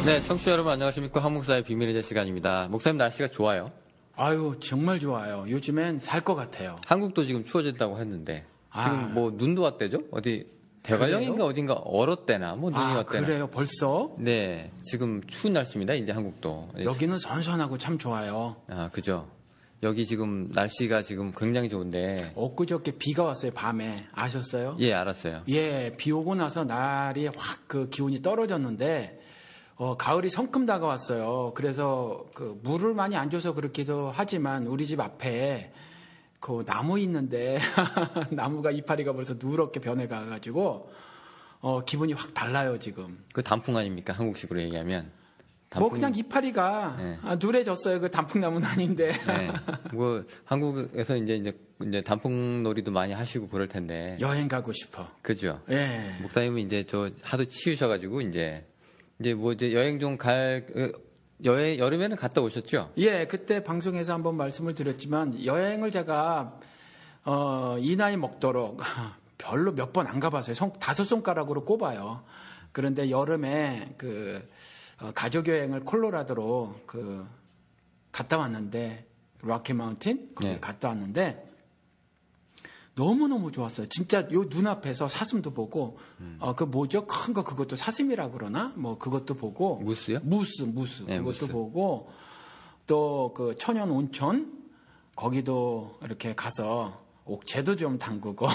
네, 청취자 여러분 안녕하십니까. 한국사의 비밀의 제 시간입니다. 목사님 날씨가 좋아요. 아유, 정말 좋아요. 요즘엔 살 것 같아요. 한국도 지금 추워진다고 했는데 지금 뭐 눈도 왔대죠? 어디 대관령인가 그래요? 어딘가 얼었대나 뭐 눈이 왔대나. 그래요? 벌써? 네, 지금 추운 날씨입니다. 이제 한국도. 여기는 선선하고 참 좋아요. 아, 그죠. 여기 지금 날씨가 지금 굉장히 좋은데. 엊그저께 비가 왔어요, 밤에. 아셨어요? 예, 알았어요. 예, 비 오고 나서 날이 확 그 기온이 떨어졌는데, 가을이 성큼 다가왔어요. 그래서 그 물을 많이 안 줘서 그렇기도 하지만 우리 집 앞에 그 나무 있는데 나무가 이파리가 벌써 누렇게 변해가가지고 기분이 확 달라요 지금. 그 단풍 아닙니까? 한국식으로 얘기하면. 뭐 그냥 이파리가 네. 누래졌어요. 그 단풍나무는 아닌데. 네. 뭐 한국에서 이제 단풍놀이도 많이 하시고 그럴 텐데. 여행 가고 싶어. 그죠. 예. 목사님은 이제 저 하도 치우셔가지고 이제 여행 좀 여름에는 갔다 오셨죠? 예, 그때 방송에서 한번 말씀을 드렸지만 여행을 제가 이 나이 먹도록 별로 몇 번 안 가봤어요. 5손가락으로 꼽아요. 그런데 여름에 가족 여행을 콜로라도로 갔다 왔는데 로키 마운틴 네. 갔다 왔는데 너무너무 좋았어요. 진짜 요 눈앞에서 사슴도 보고 그 뭐죠? 큰 거 그것도 사슴이라 그러나? 뭐 그것도 보고 무스요? 무스 네, 그것도 무스. 보고 또 그 천연 온천 거기도 이렇게 가서 옥체도 좀 담그고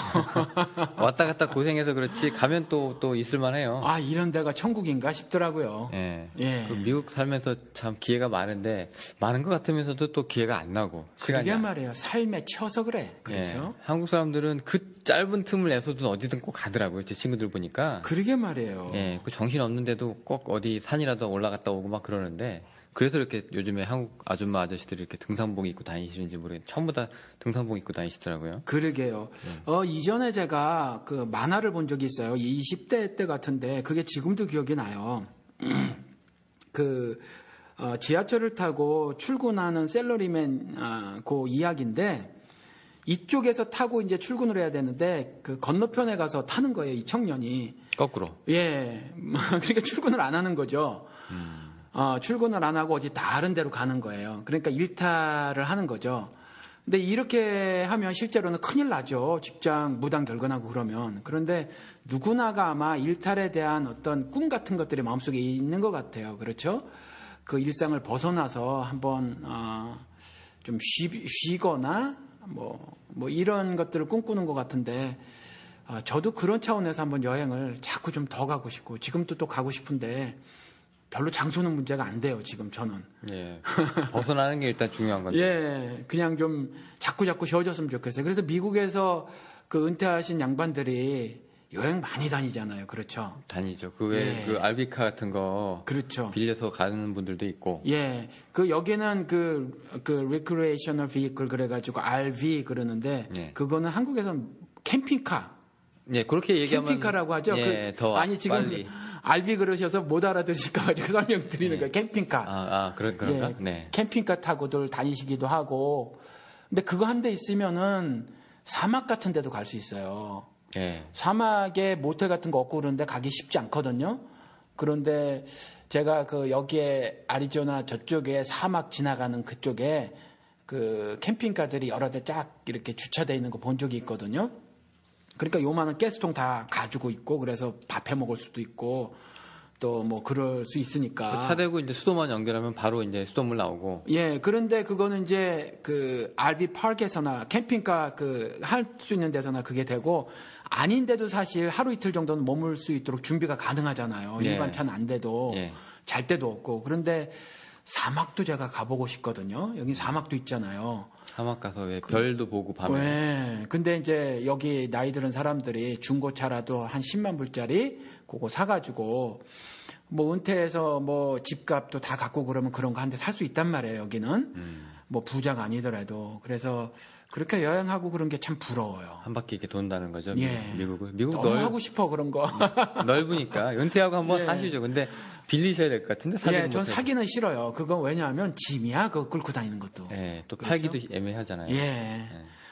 왔다 갔다 고생해서 그렇지 가면 또 있을만해요. 아 이런 데가 천국인가 싶더라고요. 예. 예. 그 미국 살면서 참 기회가 많은데 많은 것 같으면서도 또 기회가 안 나고 시간이 그러게 안- 말이에요. 삶에 치여서 그래. 예. 그렇죠? 한국 사람들은 그 짧은 틈을 내서도 어디든 꼭 가더라고요. 제 친구들 보니까. 그러게 말이에요. 예. 그 정신 없는데도 꼭 어디 산이라도 올라갔다 오고 막 그러는데 그래서 이렇게 요즘에 한국 아줌마 아저씨들이 이렇게 등산복 입고 다니시는지 모르겠는데 전부 다 등산복 입고 다니시더라고요. 그러게요. 이전에 제가 그 만화를 본 적이 있어요. 20대 때 같은데 그게 지금도 기억이 나요. 지하철을 타고 출근하는 샐러리맨 그 이야기인데 이쪽에서 타고 이제 출근을 해야 되는데 그 건너편에 가서 타는 거예요. 이 청년이. 거꾸로. 예. 그러니까 출근을 안 하는 거죠. 출근을 안 하고 어디 다른 데로 가는 거예요. 그러니까 일탈을 하는 거죠. 근데 이렇게 하면 실제로는 큰일 나죠. 직장 무단 결근하고 그러면. 그런데 누구나가 아마 일탈에 대한 어떤 꿈 같은 것들이 마음속에 있는 것 같아요. 그렇죠? 그 일상을 벗어나서 한번 좀 쉬거나 뭐 이런 것들을 꿈꾸는 것 같은데 저도 그런 차원에서 한번 여행을 자꾸 좀 더 가고 싶고 지금도 또 가고 싶은데 별로 장소는 문제가 안 돼요, 지금 저는. 예. 벗어나는 게 일단 중요한 건데. 예, 그냥 좀 자꾸 쉬어졌으면 좋겠어요. 그래서 미국에서 그 은퇴하신 양반들이 여행 많이 다니잖아요. 그렇죠? 다니죠. 그 외에 예. 그 알비카 같은 거 그렇죠. 빌려서 가는 분들도 있고. 예. 여기는 recreational vehicle 그래가지고 RV 그러는데 예. 그거는 한국에서는 캠핑카. 예, 그렇게 얘기하면 캠핑카라고 하죠. 예, 더 아니 지금 빨리. RV 그러셔서 못 알아들으실까 가지고 설명드리는 거예요. 캠핑카. 그런가? 예, 네. 캠핑카 타고들 다니시기도 하고. 근데 그거 한 대 있으면은 사막 같은 데도 갈 수 있어요. 예. 사막에 모텔 같은 거 없고 그런데 가기 쉽지 않거든요. 그런데 제가 여기에 아리조나 저쪽에 사막 지나가는 그쪽에 그 캠핑카들이 여러 대 쫙 이렇게 주차되어 있는 거 본 적이 있거든요. 그러니까 요만한 가스통 다 가지고 있고 그래서 밥 해 먹을 수도 있고 또 뭐 그럴 수 있으니까. 차 대고 이제 수도만 연결하면 바로 이제 수돗물 나오고. 예, 그런데 그거는 이제 RV 파크에서나 캠핑카 할 수 있는 데서나 그게 되고 아닌데도 사실 하루 이틀 정도는 머물 수 있도록 준비가 가능하잖아요. 예. 일반 차는 안 돼도 예. 잘 데도 없고. 그런데 사막도 제가 가보고 싶거든요. 여기 사막도 있잖아요. 사막 가서 왜 별도 보고 밤에. 네. 근데 이제 여기 나이 들은 사람들이 중고차라도 한 10만 불짜리 그거 사가지고 뭐 은퇴해서 뭐 집값도 다 갖고 그러면 그런 거 한 대 살 수 있단 말이에요. 여기는 뭐 부자가 아니더라도. 그래서 그렇게 여행하고 그런 게 참 부러워요. 한 바퀴 이렇게 돈다는 거죠. 예. 미국 너무 하고 싶어 그런 거. 넓으니까 은퇴하고 한번 예. 하시죠. 근데 빌리셔야 될 것 같은데 사기는 예, 전 못해서. 사기는 싫어요. 그건 왜냐하면 짐이야. 그거 끌고 다니는 것도. 예, 또 그렇죠? 팔기도 애매하잖아요. 예.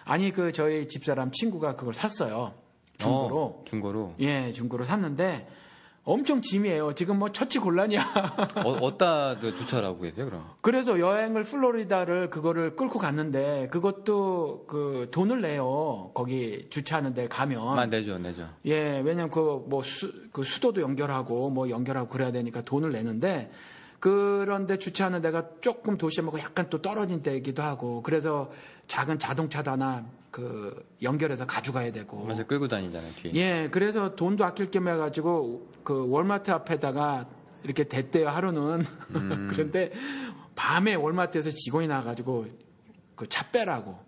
아니 저희 집사람 친구가 그걸 샀어요. 중고로. 중고로. 예, 중고로 샀는데 엄청 짐이에요. 지금 뭐 처치곤란이야. 어디다 주차를 하고 계세요, 그럼? 그래서 여행을 플로리다를 그거를 끌고 갔는데 그것도 그 돈을 내요. 거기 주차하는 데 가면. 내죠. 예, 왜냐면 그 수도도 연결하고 뭐 연결하고 그래야 되니까 돈을 내는데 그런데 주차하는 데가 조금 도시하고 약간 또 떨어진 데이기도 하고 그래서 작은 자동차도 하나 그 연결해서 가져가야 되고. 맞아, 끌고 다니잖아요, 뒤에. 예, 그래서 돈도 아낄 겸 해가지고 그 월마트 앞에다가 이렇게 댔대요, 하루는. 그런데 밤에 월마트에서 직원이 나와가지고 그 차 빼라고.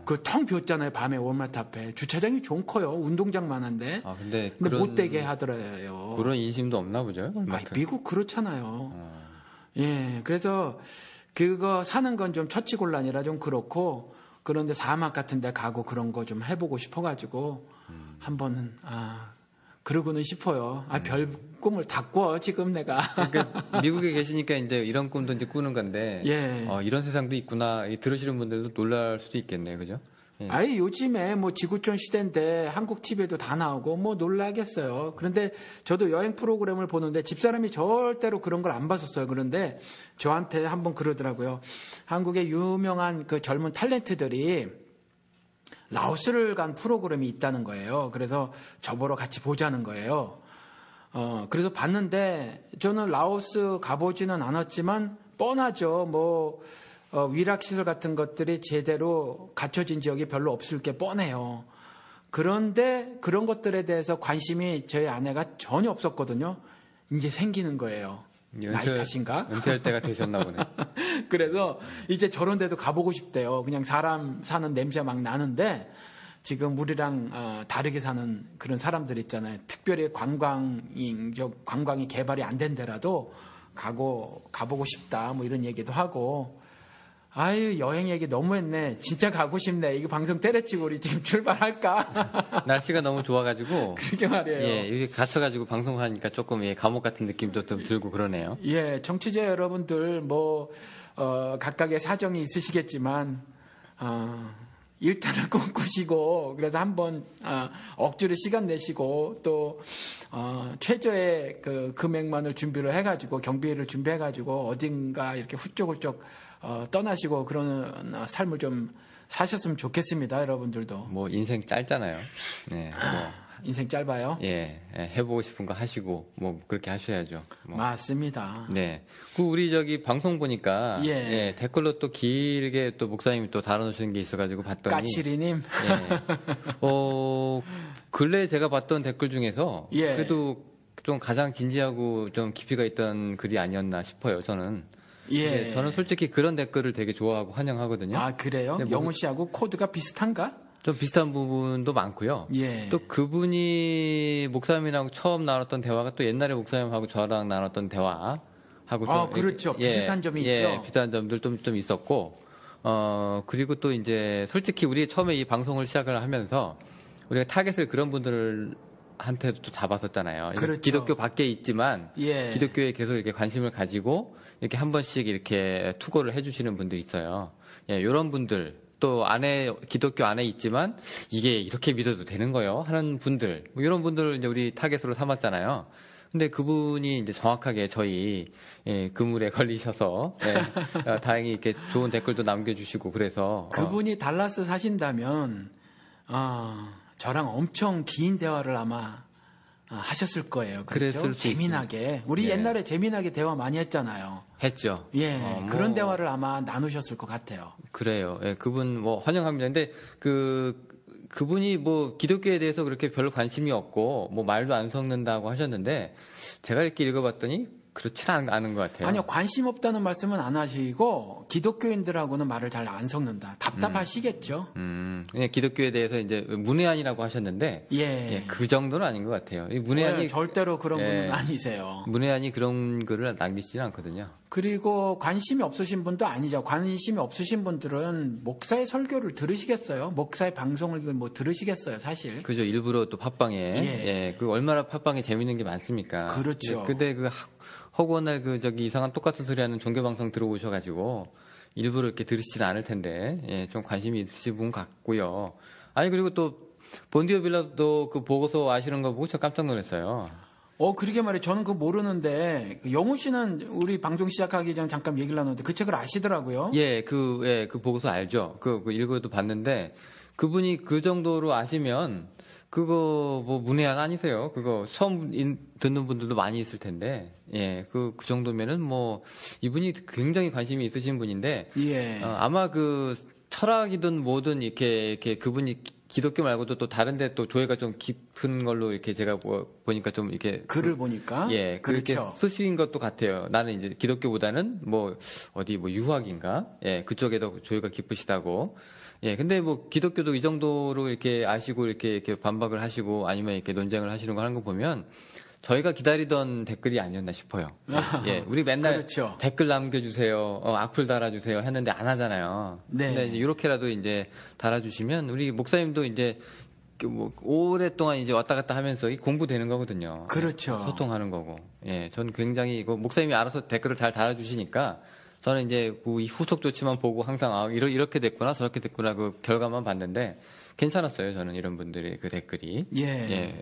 그 텅 비었잖아요, 밤에 월마트 앞에. 주차장이 좀 커요. 운동장만 한데. 근데 못 되게 하더래요. 그런 인심도 없나 보죠? 미국 그렇잖아요. 예, 그래서 그거 사는 건 좀 처치곤란이라 좀 그렇고 그런데 사막 같은 데 가고 그런 거 좀 해보고 싶어가지고 한번은 그러고는 싶어요. 별 꿈을 다 꿔 지금 내가. 그러니까 미국에 계시니까 이제 이런 꿈도 이제 꾸는 건데 예. 이런 세상도 있구나. 들으시는 분들도 놀랄 수도 있겠네요, 그죠? 예. 요즘에 뭐 지구촌 시대인데 한국 TV에도 다 나오고 뭐 놀라겠어요. 그런데 저도 여행 프로그램을 보는데 집사람이 절대로 그런 걸 안 봤었어요. 그런데 저한테 한번 그러더라고요. 한국의 유명한 그 젊은 탤런트들이 라오스를 간 프로그램이 있다는 거예요. 그래서 저보러 같이 보자는 거예요. 그래서 봤는데 저는 라오스 가보지는 않았지만 뻔하죠. 위락시설 같은 것들이 제대로 갖춰진 지역이 별로 없을 게 뻔해요. 그런데 그런 것들에 대해서 관심이 저희 아내가 전혀 없었거든요. 이제 생기는 거예요. 나이 탓인가? 은퇴할 때가 되셨나 보네. 그래서 이제 저런 데도 가보고 싶대요. 그냥 사람 사는 냄새 막 나는데 지금 우리랑 다르게 사는 그런 사람들 있잖아요. 특별히 관광이 개발이 안 된 데라도 가보고 싶다. 뭐 이런 얘기도 하고. 여행 얘기 너무 했네. 진짜 가고 싶네. 이거 방송 때려치고 우리 지금 출발할까? 날씨가 너무 좋아가지고. 그러게 말이에요. 예, 이렇게 갇혀가지고 방송하니까 조금 감옥 같은 느낌도 좀 들고 그러네요. 예, 청취자 여러분들 각각의 사정이 있으시겠지만, 일단은 꿈꾸시고, 그래서 한번, 억지로 시간 내시고, 또, 최저의 그 금액만을 준비를 해가지고, 경비를 준비해가지고, 어딘가 이렇게 훌쩍훌쩍, 떠나시고 그런 삶을 좀 사셨으면 좋겠습니다, 여러분들도. 인생 짧잖아요. 네, 인생 짧아요? 예, 해보고 싶은 거 하시고, 그렇게 하셔야죠. 맞습니다. 네. 우리 방송 보니까, 예, 댓글로 또 길게 또 목사님이 또 달아놓으시는 게 있어가지고 봤더니. 까치리님? 예. 근래 제가 봤던 댓글 중에서. 예. 그래도 좀 가장 진지하고 좀 깊이가 있던 글이 아니었나 싶어요, 저는. 예. 저는 솔직히 그런 댓글을 되게 좋아하고 환영하거든요. 그래요? 영훈 씨하고 코드가 비슷한가? 좀 비슷한 부분도 많고요. 예. 또 그분이 목사님이랑 처음 나눴던 대화가 또 옛날에 목사님하고 저랑 나눴던 대화하고 그렇죠. 비슷한 점이 있죠. 비슷한 점들 좀 있었고, 그리고 또 이제 솔직히 우리 처음에 이 방송을 시작을 하면서 우리가 타겟을 그런 분들한테도 또 잡았었잖아요. 그렇죠. 기독교 밖에 있지만 예. 기독교에 계속 이렇게 관심을 가지고 이렇게 한 번씩 이렇게 투고를 해주시는 분들이 있어요. 예, 이런 분들 또 기독교 안에 있지만 이게 이렇게 믿어도 되는 거요 하는 분들 이런 분들을 이제 우리 타겟으로 삼았잖아요. 근데 그분이 이제 정확하게 저희 그물에 걸리셔서 다행히 이렇게 좋은 댓글도 남겨주시고 그래서 그분이 달라스 사신다면 저랑 엄청 긴 대화를 아마 하셨을 거예요. 그렇죠? 재미나게. 우리 옛날에 재미나게 대화 많이 했잖아요. 했죠. 예. 그런 대화를 아마 나누셨을 것 같아요. 그래요. 예, 그분 환영합니다. 근데 그분이 기독교에 대해서 그렇게 별로 관심이 없고 말도 안 섞는다고 하셨는데 제가 이렇게 읽어봤더니 그렇지는 않은 것 같아요. 아니요, 관심 없다는 말씀은 안 하시고 기독교인들하고는 말을 잘 안 섞는다. 답답하시겠죠. 그냥 기독교에 대해서 이제 문외한이라고 하셨는데, 그 정도는 아닌 것 같아요. 이 문외한이 절대로 그런 분은 아니세요. 문외한이 그런 글을 남기지는 않거든요. 그리고 관심이 없으신 분도 아니죠. 관심이 없으신 분들은 목사의 설교를 들으시겠어요? 목사의 방송을 들으시겠어요, 사실? 그죠. 일부러 또 팟빵에 얼마나 팟빵에 재밌는 게 많습니까? 그렇죠. 근데 허구날 이상한 똑같은 소리 하는 종교방송 들어오셔가지고 일부러 이렇게 들으시진 않을 텐데, 좀 관심이 있으신 분 같고요. 아니, 그리고 또, 본디오 빌라도 그 보고서 아시는 거 보고 저 깜짝 놀랐어요. 그러게 말이에요. 저는 그거 모르는데, 영우 씨는 우리 방송 시작하기 전에 잠깐 얘기를 나눴는데, 그 책을 아시더라고요. 그 보고서 알죠. 그 읽어도 봤는데, 그분이 그 정도로 아시면, 그거 뭐 문외한 아니세요. 그거 처음 듣는 분들도 많이 있을 텐데, 그 정도면은 뭐, 이분이 굉장히 관심이 있으신 분인데, 예. 아마 그 철학이든 뭐든 이렇게 그분이 기독교 말고도 또 다른데 또 조예가 좀 깊은 걸로 이렇게 제가 보니까 좀 이렇게 글을 보니까 그렇게 그렇죠. 쓰신 것도 같아요. 나는 이제 기독교보다는 뭐 어디 뭐 유학인가 그쪽에 더 조예가 깊으시다고. 근데 뭐 기독교도 이 정도로 이렇게 아시고 이렇게 반박을 하시고 아니면 이렇게 논쟁을 하시는 거 하는 거 보면 저희가 기다리던 댓글이 아니었나 싶어요. 우리 맨날 그렇죠. 댓글 남겨주세요, 악플 달아주세요 했는데 안 하잖아요. 네. 근데 이렇게라도 이제 달아주시면 우리 목사님도 이제 뭐 오랫동안 이제 왔다 갔다 하면서 공부되는 거거든요. 그렇죠. 소통하는 거고. 저는 굉장히 이거 목사님이 알아서 댓글을 잘 달아주시니까 저는 이제 이 후속 조치만 보고 항상 이렇게 됐구나 저렇게 됐구나 그 결과만 봤는데. 괜찮았어요. 저는 이런 분들의 그 댓글이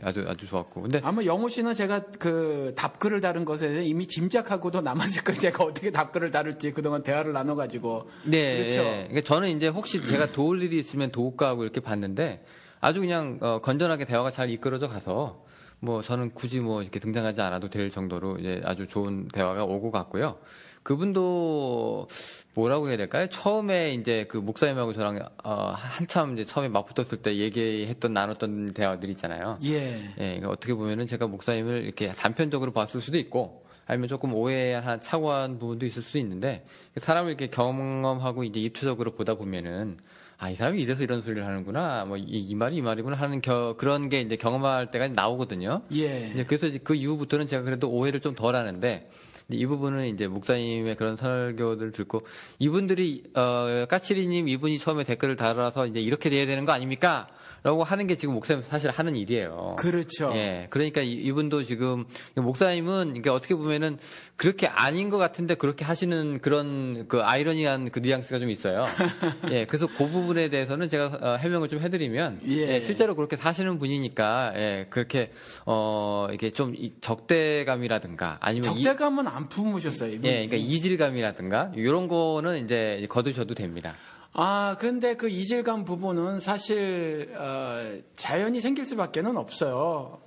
아주 좋았고. 근데 아마 영우 씨는 제가 그 답글을 다룬 것에 대해 이미 짐작하고도 남았을 거예요. 제가 어떻게 답글을 다룰지 그동안 대화를 나눠가지고. 그렇죠. 그러니까 저는 이제 혹시 제가 도울 일이 있으면 도울까 하고 이렇게 봤는데 아주 그냥 건전하게 대화가 잘 이끌어져 가서 뭐 저는 굳이 뭐 이렇게 등장하지 않아도 될 정도로 이제 아주 좋은 대화가 오고 갔고요. 그분도 뭐라고 해야 될까요? 처음에 이제 그 목사님하고 저랑 한참 이제 처음에 맞붙었을 때 나눴던 대화들 있잖아요. 그러니까 어떻게 보면은 제가 목사님을 이렇게 단편적으로 봤을 수도 있고 아니면 조금 오해한 착오한 부분도 있을 수 있는데 사람을 이렇게 경험하고 이제 입체적으로 보다 보면은 이 사람이 이래서 이런 소리를 하는구나, 뭐 이 말이 이 말이구나 하는 그런 게 이제 경험할 때가 나오거든요. 이제 그래서 이제 그 이후부터는 제가 그래도 오해를 좀 덜 하는데. 이 부분은 이제 목사님의 그런 설교들을 듣고 이분들이 까치리님 이분이 처음에 댓글을 달아서 이제 이렇게 돼야 되는 거 아닙니까? 라고 하는 게 지금 목사님 사실 하는 일이에요. 그렇죠. 그러니까 이분도 지금 목사님은 이게 어떻게 보면은 그렇게 아닌 것 같은데 그렇게 하시는 그런 그 아이러니한 그 뉘앙스가 좀 있어요. 그래서 그 부분에 대해서는 제가 해명을 좀 해드리면 실제로 그렇게 사시는 분이니까 그렇게 이게 좀 적대감이라든가 아니면 적대감은 안 품으셨어요. 그러니까 이질감이라든가 이런 거는 이제 거두셔도 됩니다. 근데 그 이질감 부분은 사실, 자연히 생길 수밖에는 없어요.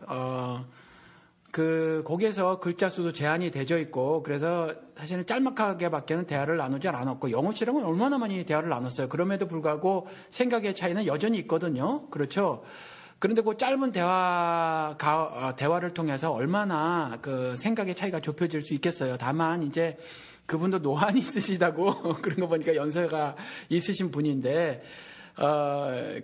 거기에서 글자 수도 제한이 되어 있고, 그래서 사실은 짤막하게 밖에는 대화를 나누지 않았고, 영호 씨랑은 얼마나 많이 대화를 나눴어요. 그럼에도 불구하고 생각의 차이는 여전히 있거든요. 그렇죠. 그런데 그 짧은 대화를 통해서 얼마나 그 생각의 차이가 좁혀질 수 있겠어요. 다만, 이제, 그분도 노안이 있으시다고 그런 거 보니까 연세가 있으신 분인데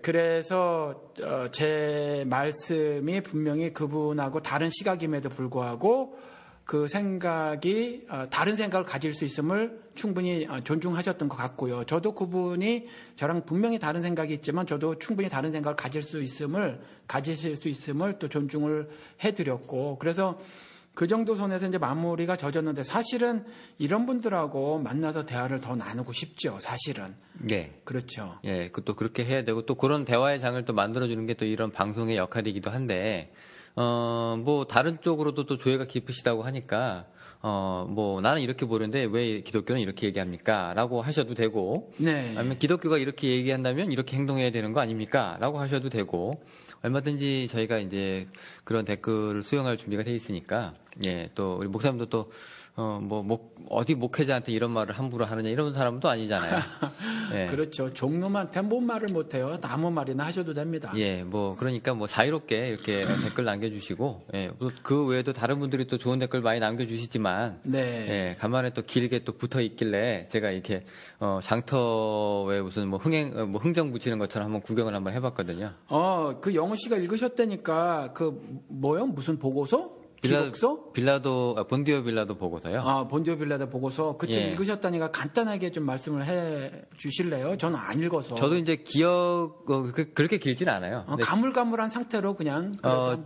그래서 제 말씀이 분명히 그분하고 다른 시각임에도 불구하고 그 생각이 다른 생각을 가질 수 있음을 충분히 존중하셨던 것 같고요. 저도 그분이 저랑 분명히 다른 생각이 있지만 저도 충분히 다른 생각을 가지실 수 있음을 또 존중을 해드렸고 그래서 그 정도 선에서 이제 마무리가 젖었는데 사실은 이런 분들하고 만나서 대화를 더 나누고 싶죠. 사실은. 그렇죠. 또 그렇게 해야 되고 또 그런 대화의 장을 또 만들어주는 게 또 이런 방송의 역할이기도 한데, 뭐 다른 쪽으로도 또 조예가 깊으시다고 하니까, 뭐 나는 이렇게 보는데 왜 기독교는 이렇게 얘기합니까? 라고 하셔도 되고, 아니면 기독교가 이렇게 얘기한다면 이렇게 행동해야 되는 거 아닙니까? 라고 하셔도 되고, 얼마든지 저희가 이제 그런 댓글을 수용할 준비가 돼 있으니까, 또 우리 목사님도 또 어디 목회자한테 이런 말을 함부로 하느냐 이런 사람도 아니잖아요. 그렇죠. 종놈한테 뭔 말을 못해요. 아무 말이나 하셔도 됩니다. 그러니까 자유롭게 이렇게 댓글 남겨주시고, 그 외에도 다른 분들이 또 좋은 댓글 많이 남겨주시지만, 간만에 또 길게 또 붙어 있길래 제가 이렇게 장터에 무슨 흥정 붙이는 것처럼 한번 구경을 한번 해봤거든요. 그 영우 씨가 읽으셨다니까 무슨 보고서? 본디오 빌라도 보고서요. 본디오 빌라도 보고서 그 책 읽으셨다니까 간단하게 좀 말씀을 해 주실래요? 저는 안 읽어서. 저도 이제 그렇게 길진 않아요. 가물가물한 상태로 그냥.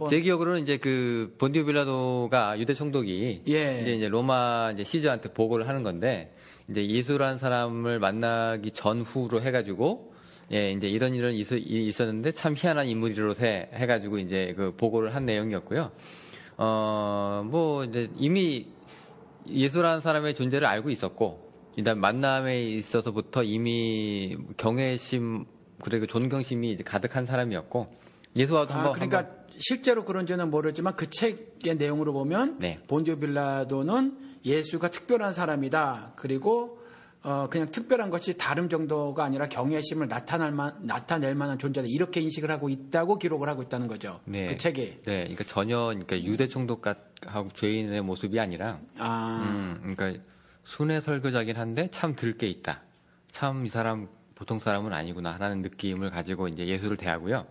제 기억으로는 이제 그 본디오 빌라도가 유대 총독이 이제 로마 이제 시저한테 보고를 하는 건데 이제 예수라는 사람을 만나기 전후로 해가지고 이제 이런 일이 있었는데 참 희한한 인물이로서 해가지고 이제 그 보고를 한 내용이었고요. 뭐 이제 이미 예수라는 사람의 존재를 알고 있었고, 일단 만남에 있어서부터 이미 경외심 그리고 존경심이 이제 가득한 사람이었고, 예수와도 그러니까 실제로 그런지는 모르지만 그 책의 내용으로 보면 네. 본디오 빌라도는 예수가 특별한 사람이다. 그리고 그냥 특별한 것이 다름 정도가 아니라 경외심을 나타낼 만한 존재다. 이렇게 인식을 하고 있다고 기록을 하고 있다는 거죠. 네. 그 책이. 네, 그러니까 전혀 그러니까 유대 총독하고 죄인의 모습이 아니라, 그러니까 순회 설교자긴 한데 참 들게 있다. 참 이 사람 보통 사람은 아니구나라는 느낌을 가지고 이제 예수를 대하고요.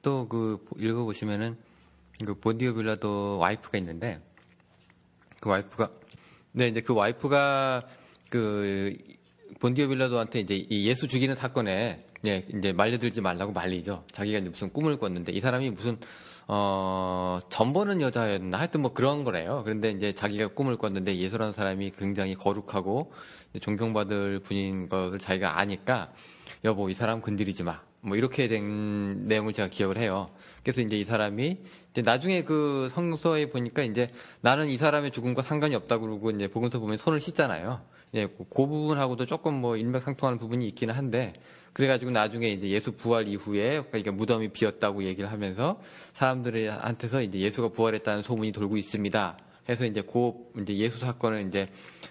또 그 읽어보시면은 그 본디오 빌라도 와이프가 있는데 그 와이프가 그 본디오 빌라도한테 이제 이 예수 죽이는 사건에 이제 말려들지 말라고 말리죠. 자기가 이제 무슨 꿈을 꿨는데 이 사람이 무슨 전보는 여자였나 하여튼 뭐 그런 거래요. 그런데 이제 자기가 꿈을 꿨는데 예수라는 사람이 굉장히 거룩하고 존경받을 분인 것을 자기가 아니까 여보 이 사람 건드리지 마. 뭐 이렇게 된 내용을 제가 기억을 해요. 그래서 이제 이 사람이 이제 나중에 그 성서에 보니까 이제 나는 이 사람의 죽음과 상관이 없다고 그러고 이제 복음서 보면 손을 씻잖아요. 예, 그 부분하고도 조금 뭐 일맥상통하는 부분이 있기는 한데 그래가지고 나중에 이제 예수 부활 이후에 그러니까 무덤이 비었다고 얘기를 하면서 사람들한테서 이제 예수가 부활했다는 소문이 돌고 있습니다. 해서 이제 이제 예수 사건을 이제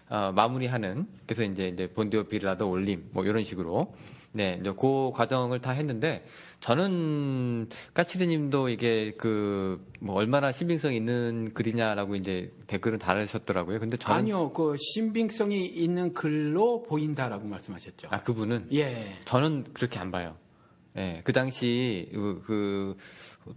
마무리하는 그래서 이제 본디오 빌라도 올림 뭐 이런 식으로 네, 이제 그 과정을 다 했는데 저는 까치리님도 이게 뭐 얼마나 신빙성이 있는 글이냐라고 이제 댓글을 달으셨더라고요. 근데 저는 아니요, 그 신빙성이 있는 글로 보인다라고 말씀하셨죠. 그분은 예, 저는 그렇게 안 봐요. 예, 그 당시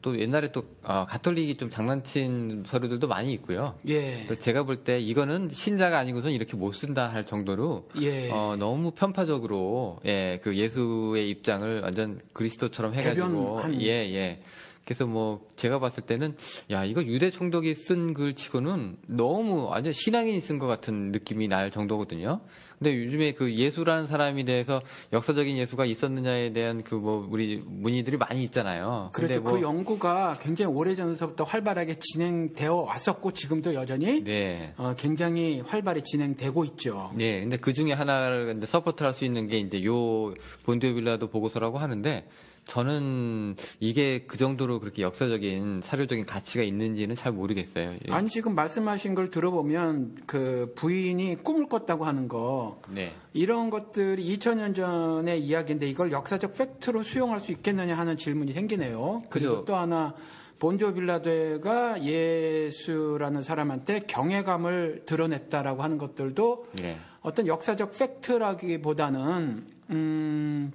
또 옛날에 또 가톨릭이 좀 장난친 서류들도 많이 있고요. 예, 제가 볼 때 이거는 신자가 아니고선 이렇게 못 쓴다 할 정도로 예. 너무 편파적으로 그 예수의 입장을 완전 그리스도처럼 해가지고 대변한. 예. 그래서 뭐 제가 봤을 때는 야 이거 유대 총독이 쓴 글치고는 너무 완전 신앙인이 쓴 것 같은 느낌이 날 정도거든요. 근데 요즘에 그 예수라는 사람에 대해서 역사적인 예수가 있었느냐에 대한 그 뭐 우리 문의들이 많이 있잖아요. 근데 그렇죠. 그 연구가 굉장히 오래전부터 활발하게 진행되어 왔었고 지금도 여전히 네. 굉장히 활발히 진행되고 있죠. 네, 근데 그 중에 하나를 이제 서포트할 수 있는 게 이제 요 본디오 빌라도 보고서라고 하는데 저는 이게 그 정도로 그렇게 역사적인 사료적인 가치가 있는지는 잘 모르겠어요. 예. 아니 지금 말씀하신 걸 들어보면 그 부인이 꿈을 꿨다고 하는 거 네. 이런 것들이 2000년 전의 이야기인데 이걸 역사적 팩트로 수용할 수 있겠느냐 하는 질문이 생기네요. 그리고 그죠. 또 하나 본디오 빌라도가 예수라는 사람한테 경외감을 드러냈다라고 하는 것들도 네. 어떤 역사적 팩트라기보다는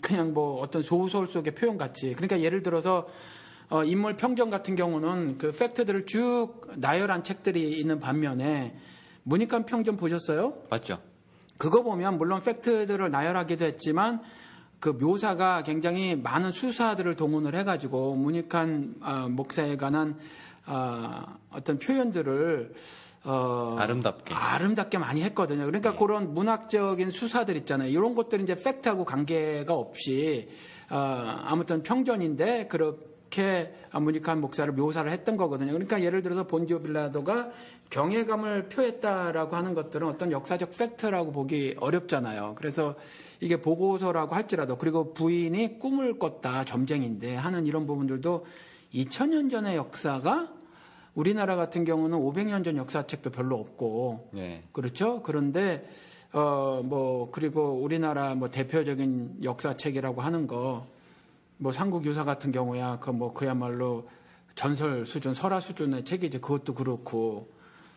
그냥 뭐 어떤 소설 속의 표현 같이. 그러니까 예를 들어서 인물 평전 같은 경우는 그 팩트들을 쭉 나열한 책들이 있는 반면에 문익환 평전 보셨어요? 맞죠. 그거 보면 물론 팩트들을 나열하기도 했지만 그 묘사가 굉장히 많은 수사들을 동원을 해가지고 문익환 목사에 관한 어떤 표현들을 아름답게 많이 했거든요. 그러니까 그런 문학적인 수사들 있잖아요. 이런 것들이 이제 팩트하고 관계가 없이 아무튼 평전인데 그렇게 문익환 목사를 묘사를 했던 거거든요. 그러니까 예를 들어서 본디오 빌라도가 경외감을 표했다라고 하는 것들은 어떤 역사적 팩트라고 보기 어렵잖아요. 그래서 이게 보고서라고 할지라도 그리고 부인이 꿈을 꿨다 점쟁인데 하는 이런 부분들도 2000년 전의 역사가 우리나라 같은 경우는 500년 전 역사책도 별로 없고 네. 그렇죠. 그런데 뭐 그리고 우리나라 뭐 대표적인 역사책이라고 하는 거 뭐 삼국유사 같은 경우야 그야말로 전설 수준 설화 수준의 책이지. 그것도 그렇고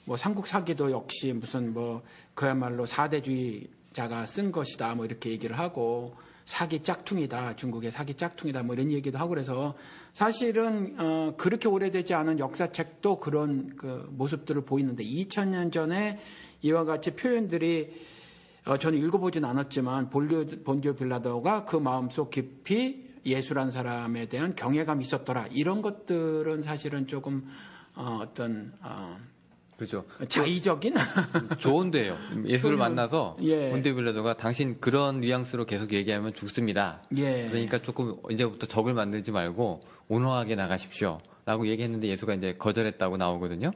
뭐 삼국사기도 역시 무슨 뭐 그야말로 사대주의자가 쓴 것이다 뭐 이렇게 얘기를 하고 사기 짝퉁이다. 중국의 사기 짝퉁이다. 뭐 이런 얘기도 하고 그래서 사실은 그렇게 오래되지 않은 역사책도 그런 그 모습들을 보이는데 2000년 전에 이와 같이 표현들이 저는 읽어보진 않았지만 본디오 빌라도가 그 마음속 깊이 예수란 사람에 대한 경외감이 있었더라. 이런 것들은 사실은 조금 어떤 그죠. 자의적인 좋은데요. 예수를 만나서 예. 본디오 빌라도가 당신 그런 뉘앙스로 계속 얘기하면 죽습니다. 예. 그러니까 조금 이제부터 적을 만들지 말고 온화하게 나가십시오. 라고 얘기했는데 예수가 이제 거절했다고 나오거든요.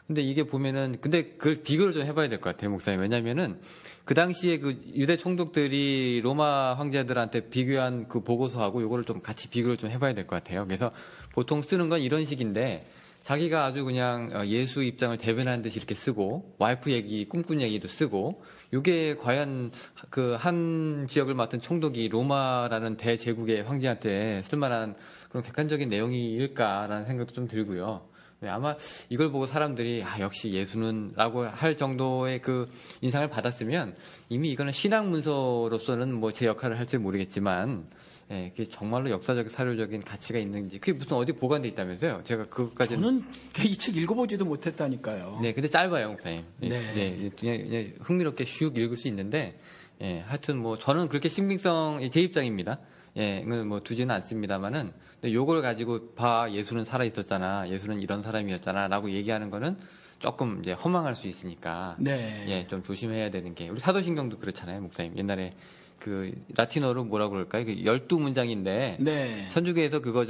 근데 이게 보면은, 근데 그걸 비교를 좀 해봐야 될 것 같아요, 목사님. 왜냐면은, 그 당시에 그 유대 총독들이 로마 황제들한테 비교한 그 보고서하고 요거를 좀 같이 비교를 좀 해봐야 될 것 같아요. 그래서 보통 쓰는 건 이런 식인데, 자기가 아주 그냥 예수 입장을 대변하는 듯이 이렇게 쓰고, 와이프 얘기, 꿈꾼 얘기도 쓰고, 요게 과연 그 한 지역을 맡은 총독이 로마라는 대제국의 황제한테 쓸만한 그런 객관적인 내용일까라는 생각도 좀 들고요. 네, 아마 이걸 보고 사람들이 역시 예수는 라고 할 정도의 그 인상을 받았으면 이미 이거는 신앙 문서로서는 뭐 제 역할을 할지 모르겠지만 그게 정말로 역사적 사료적인 가치가 있는지 그게 무슨 어디 보관돼 있다면서요? 제가 그것까지는 저는 이 책 읽어보지도 못했다니까요. 네, 근데 짧아요, 목사님. 네. 그냥 흥미롭게 슉 읽을 수 있는데 하여튼 뭐 저는 그렇게 신빙성 제 입장입니다. 이건 뭐 두지는 않습니다만은 요걸 가지고 예수는 살아 있었잖아, 예수는 이런 사람이었잖아, 라고 얘기하는 거는 조금 이제 허망할 수 있으니까 네. 좀 조심해야 되는 게 우리 사도신경도 그렇잖아요, 목사님. 옛날에 그 라틴어로 뭐라고 그럴까요? 12문장인데 네. 천주교에서 그거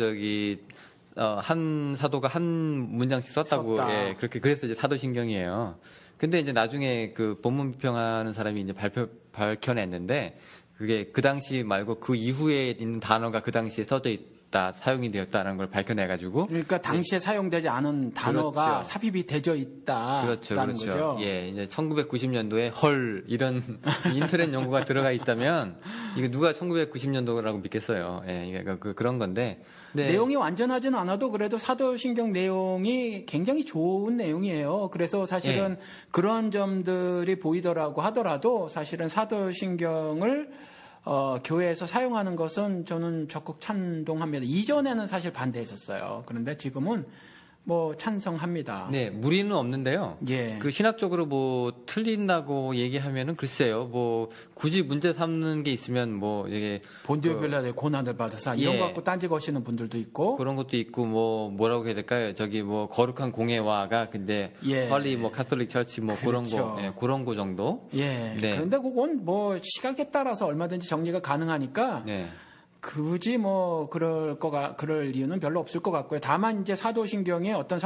한 사도가 한 문장씩 썼다고 썼다. 그렇게 그래서 이제 사도신경이에요. 근데 이제 나중에 그 본문 비평하는 사람이 이제 밝혀냈는데 그게 그 당시 말고 그 이후에 있는 단어가 그 당시에 써져 있다, 사용이 되었다는 걸 밝혀내가지고. 그러니까 당시에 사용되지 않은 단어가 그렇죠. 삽입이 되져 있다라는 거죠. 이제 1990년도에 헐 이런 인터넷 연구가 들어가 있다면 이거 누가 1990년도라고 믿겠어요. 그러니까 그런 건데. 네. 내용이 완전하진 않아도 그래도 사도신경 내용이 굉장히 좋은 내용이에요. 그래서 사실은 그런 점들이 보이더라고 하더라도 사실은 사도신경을 교회에서 사용하는 것은 저는 적극 찬동합니다. 이전에는 사실 반대했었어요. 그런데 지금은 뭐 찬성합니다. 네, 무리는 없는데요. 예. 그 신학적으로 뭐 틀린다고 얘기하면은 글쎄요, 뭐 굳이 문제 삼는 게 있으면 뭐 이게 본디오 빌라도의 고난을 받아서 이런 거 갖고 딴지 거시는 분들도 있고 그런 것도 있고 뭐라고 해야 될까요? 저기 뭐 거룩한 공예화가 근데 헐리 뭐 카톨릭 철치 뭐 그렇죠. 그런 거 정도. 예. 네. 그런데 그건 뭐 시각에 따라서 얼마든지 정리가 가능하니까. 네. 굳이 뭐 그럴 이유는 별로 없을 것 같고요. 다만 이제 사도신경에 어떤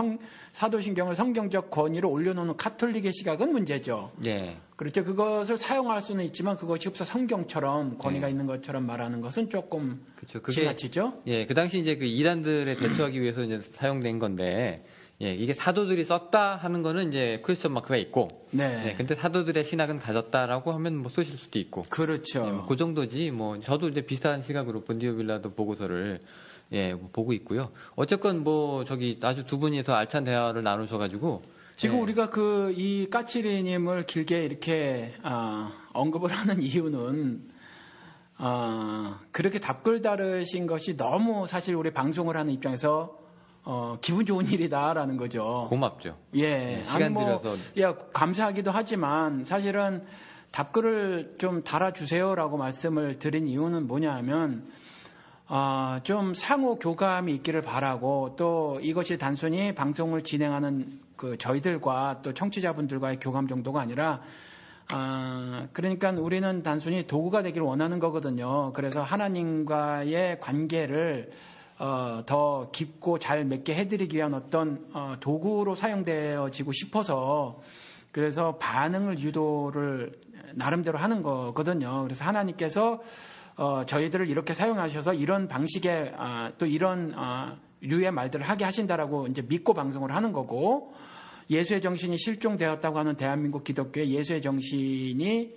사도신경을 성경적 권위로 올려놓는 카톨릭의 시각은 문제죠. 네. 그렇죠. 그것을 사용할 수는 있지만 그것이 흡사 성경처럼 권위가 있는 것처럼 말하는 것은 조금 그렇죠. 지나치죠. 그 당시 이제 그 이단들에 대처하기 위해서 이제 사용된 건데. 이게 사도들이 썼다 하는 거는 이제 퀘스천 마크가 있고. 네. 근데 사도들의 신학은 가졌다라고 하면 뭐 쓰실 수도 있고. 그렇죠. 뭐 그 정도지. 뭐 저도 이제 비슷한 시각으로 본디오 빌라도 보고서를 뭐 보고 있고요. 어쨌건 뭐 저기 아주 두 분이서 알찬 대화를 나누셔가지고. 지금 우리가 이 까치리님을 길게 이렇게 언급을 하는 이유는 그렇게 답글다르신 것이 너무 사실 우리 방송을 하는 입장에서 기분 좋은 일이다라는 거죠. 고맙죠. 시간 들여서. 감사하기도 하지만 사실은 답글을 좀 달아주세요라고 말씀을 드린 이유는 뭐냐 하면, 좀 상호 교감이 있기를 바라고 또 이것이 단순히 방송을 진행하는 저희들과 또 청취자분들과의 교감 정도가 아니라 그러니까 우리는 단순히 도구가 되기를 원하는 거거든요. 그래서 하나님과의 관계를 더 깊고 잘 맺게 해드리기 위한 어떤 도구로 사용되어지고 싶어서 그래서 반응을 유도를 나름대로 하는 거거든요. 그래서 하나님께서 저희들을 이렇게 사용하셔서 이런 방식의 또 이런 류의 말들을 하게 하신다라고 이제 믿고 방송을 하는 거고 예수의 정신이 실종되었다고 하는 대한민국 기독교의 예수의 정신이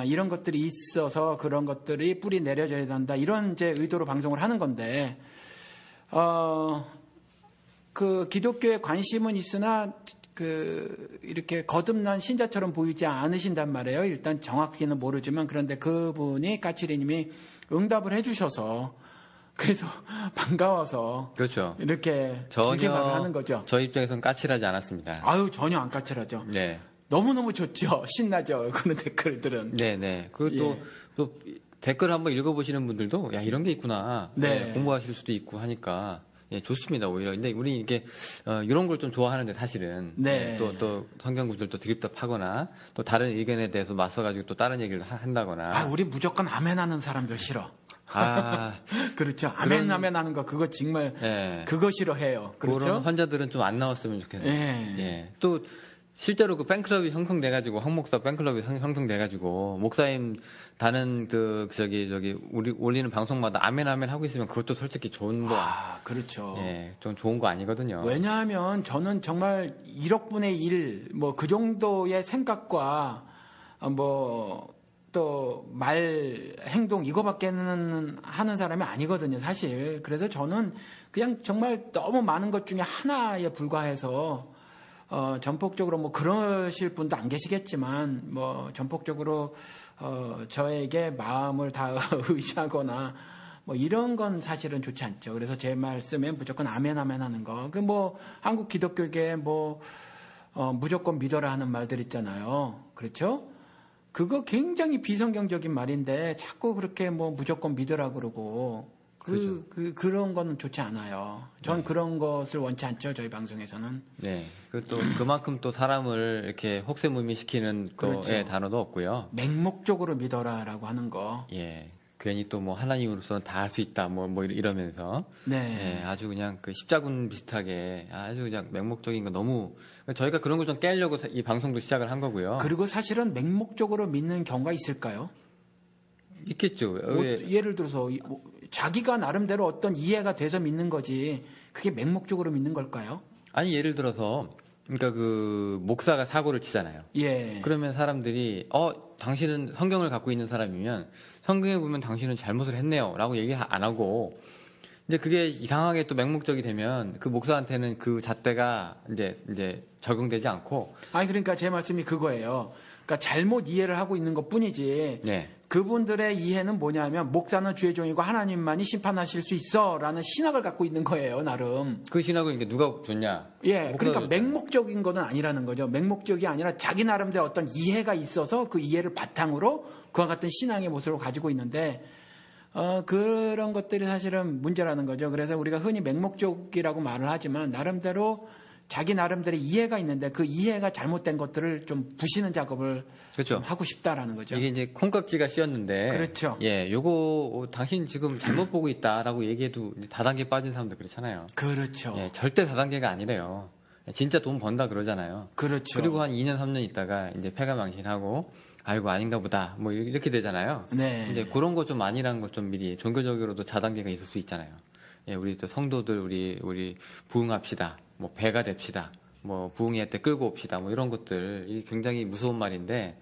이런 것들이 있어서 그런 것들이 뿌리 내려져야 한다 이런 이제 의도로 방송을 하는 건데 그 기독교에 관심은 있으나 이렇게 거듭난 신자처럼 보이지 않으신단 말이에요. 일단 정확히는 모르지만 그런데 그분이 까치리님이 응답을 해주셔서 그래서 반가워서 그렇죠. 이렇게 길게 말을 하는 거죠. 저 입장에서는 까칠하지 않았습니다. 아유 전혀 안 까칠하죠. 네. 너무너무 좋죠. 신나죠. 그런 댓글들은. 네네. 그리고 또 댓글 한번 읽어보시는 분들도 야 이런 게 있구나. 공부하실 수도 있고 하니까 좋습니다 오히려. 근데 우리 이게 이런 걸 좀 좋아하는데 사실은 또 성경 구절도 드립다 파거나 또 다른 의견에 대해서 맞서가지고 또 다른 얘기를 한다거나. 우리 무조건 아멘하는 사람들 싫어. 아, 그렇죠. 아멘 아멘 하는 거 그거 정말 예. 그거 싫어해요. 그런 그렇죠? 환자들은 좀 안 나왔으면 좋겠네요. 예. 예. 또 실제로 그 팬클럽이 형성돼가지고 황 목사 팬클럽이 형성돼가지고 목사님 다른 저기 우리 올리는 방송마다 아멘 아멘 하고 있으면 그것도 솔직히 좋은 거, 그렇죠. 예, 좀 좋은 거 아니거든요. 왜냐하면 저는 정말 1억 분의 1, 뭐 그 정도의 생각과 뭐 또 말, 행동 이거밖에는 하는 사람이 아니거든요, 사실. 그래서 저는 그냥 정말 너무 많은 것 중에 하나에 불과해서 전폭적으로 뭐 그러실 분도 안 계시겠지만 뭐 전폭적으로 저에게 마음을 다 의지하거나 뭐 이런 건 사실은 좋지 않죠. 그래서 제 말씀에 무조건 아멘 아멘 하는 거. 그 뭐 한국 기독교계 뭐 무조건 믿어라 하는 말들 있잖아요. 그렇죠? 그거 굉장히 비성경적인 말인데 자꾸 그렇게 뭐 무조건 믿으라 그러고 그런 거는 좋지 않아요. 전 네. 그런 것을 원치 않죠. 저희 방송에서는. 네. 또 그만큼 또 사람을 이렇게 혹세무민시키는 또 그렇죠. 예, 단어도 없고요. 맹목적으로 믿어라라고 하는 거. 예. 괜히 또 뭐 하나님으로서는 다 할 수 있다 뭐 이러면서 네. 예, 아주 그냥 그 십자군 비슷하게 아주 그냥 맹목적인 거 너무 저희가 그런 걸 좀 깨려고 이 방송도 시작을 한 거고요. 그리고 사실은 맹목적으로 믿는 경우가 있을까요? 있겠죠. 뭐, 예를 들어서 자기가 나름대로 어떤 이해가 돼서 믿는 거지 그게 맹목적으로 믿는 걸까요? 아니 예를 들어서 그러니까 그 목사가 사고를 치잖아요. 예. 그러면 사람들이 당신은 성경을 갖고 있는 사람이면 성경에 보면 당신은 잘못을 했네요라고 얘기 안 하고 이제 그게 이상하게 또 맹목적이 되면 그 목사한테는 그 잣대가 이제 적용되지 않고 아니 그러니까 제 말씀이 그거예요. 그러니까 잘못 이해를 하고 있는 것뿐이지. 네. 그분들의 이해는 뭐냐면 목사는 주의 종이고 하나님만이 심판하실 수 있어라는 신학을 갖고 있는 거예요, 나름. 그 신학을 이게 누가 줬냐? 예, 그러니까 줬잖아요. 맹목적인 거는 아니라는 거죠. 맹목적이 아니라 자기 나름대로 어떤 이해가 있어서 그 이해를 바탕으로 그와 같은 신앙의 모습을 가지고 있는데 그런 것들이 사실은 문제라는 거죠. 그래서 우리가 흔히 맹목적이라고 말을 하지만 나름대로 자기 나름대로 이해가 있는데 그 이해가 잘못된 것들을 좀 부시는 작업을 그렇죠. 좀 하고 싶다라는 거죠. 이게 이제 콩깍지가 씌었는데 그렇죠. 예, 요거 당신 지금 잘못 보고 있다라고 얘기해도 다단계 빠진 사람들 그렇잖아요. 그렇죠. 예, 절대 다단계가 아니래요. 진짜 돈 번다 그러잖아요. 그렇죠. 그리고 한 2년 3년 있다가 이제 패가망신하고 아이고 아닌가 보다 뭐 이렇게 되잖아요. 네. 이제 그런 거 좀 아니란 것 좀 미리 종교적으로도 자단계가 있을 수 있잖아요. 예, 우리 또 성도들 우리 부흥합시다. 뭐 배가 됩시다. 뭐 부흥회 때 끌고 옵시다. 뭐 이런 것들 이게 굉장히 무서운 말인데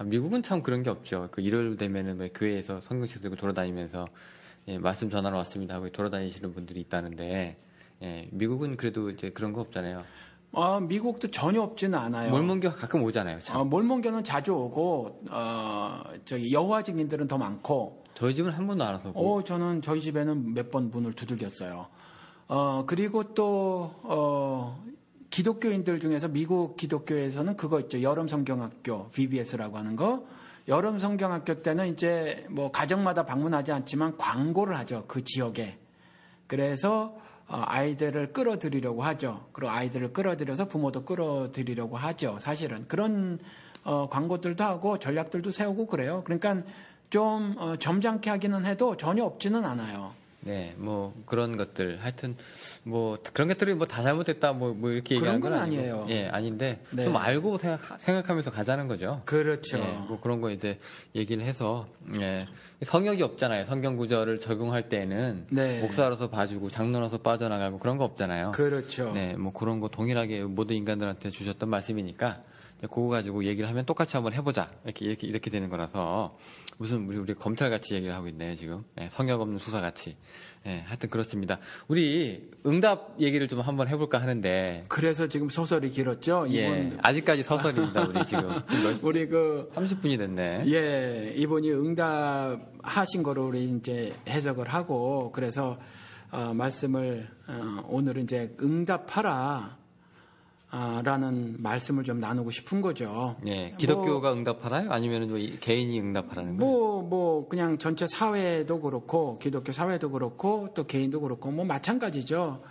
미국은 참 그런 게 없죠. 그 일요일 되면은 뭐 교회에서 성경책 들고 돌아다니면서 예, 말씀 전하러 왔습니다 하고 돌아다니시는 분들이 있다는데 예, 미국은 그래도 이제 그런 거 없잖아요. 미국도 전혀 없지는 않아요. 몰몬교 가끔 오잖아요. 참. 몰몬교는 자주 오고 저기 여호와 증인들은 더 많고. 저희 집은 한 번도 안 와서. 저는 저희 집에는 몇 번 문을 두들겼어요. 그리고 또 기독교인들 중에서 미국 기독교에서는 그거 있죠. 여름 성경학교 VBS라고 하는 거. 여름 성경학교 때는 이제 뭐 가정마다 방문하지 않지만 광고를 하죠. 그 지역에. 그래서 아이들을 끌어들이려고 하죠. 그리고 아이들을 끌어들여서 부모도 끌어들이려고 하죠. 사실은 그런 광고들도 하고 전략들도 세우고 그래요. 그러니까 좀 점잖게 하기는 해도 전혀 없지는 않아요. 네, 뭐 그런 것들 하여튼 뭐 그런 것들이 뭐 다 잘못됐다 뭐 이렇게 얘기하는 건 아니에요. 예, 아닌데 네. 좀 알고 생각하면서 가자는 거죠. 그렇죠. 예, 뭐 그런 거 이제 얘기를 해서 예, 성역이 없잖아요. 성경 구절을 적용할 때는 네. 목사로서 봐주고 장로로서 빠져나가고 그런 거 없잖아요. 그렇죠. 네, 뭐 그런 거 동일하게 모든 인간들한테 주셨던 말씀이니까 그거 가지고 얘기를 하면 똑같이 한번 해보자 이렇게 되는 거라서 무슨 우리 검찰 같이 얘기를 하고 있네요 지금. 네, 성역 없는 수사 같이. 네, 하여튼 그렇습니다. 우리 응답 얘기를 좀 한번 해볼까 하는데. 그래서 지금 소설이 길었죠. 예, 아직까지 서설입니다 우리 지금. 우리 30분이 됐네. 예, 이분이 응답하신 거로 우리 이제 해석을 하고 그래서 말씀을 오늘은 이제 응답하라. 라는 말씀을 좀 나누고 싶은 거죠. 예, 기독교가 응답하나요? 아니면 뭐 개인이 응답하라는 거예요? 그냥 전체 사회도 그렇고, 기독교 사회도 그렇고, 또 개인도 그렇고, 뭐 마찬가지죠.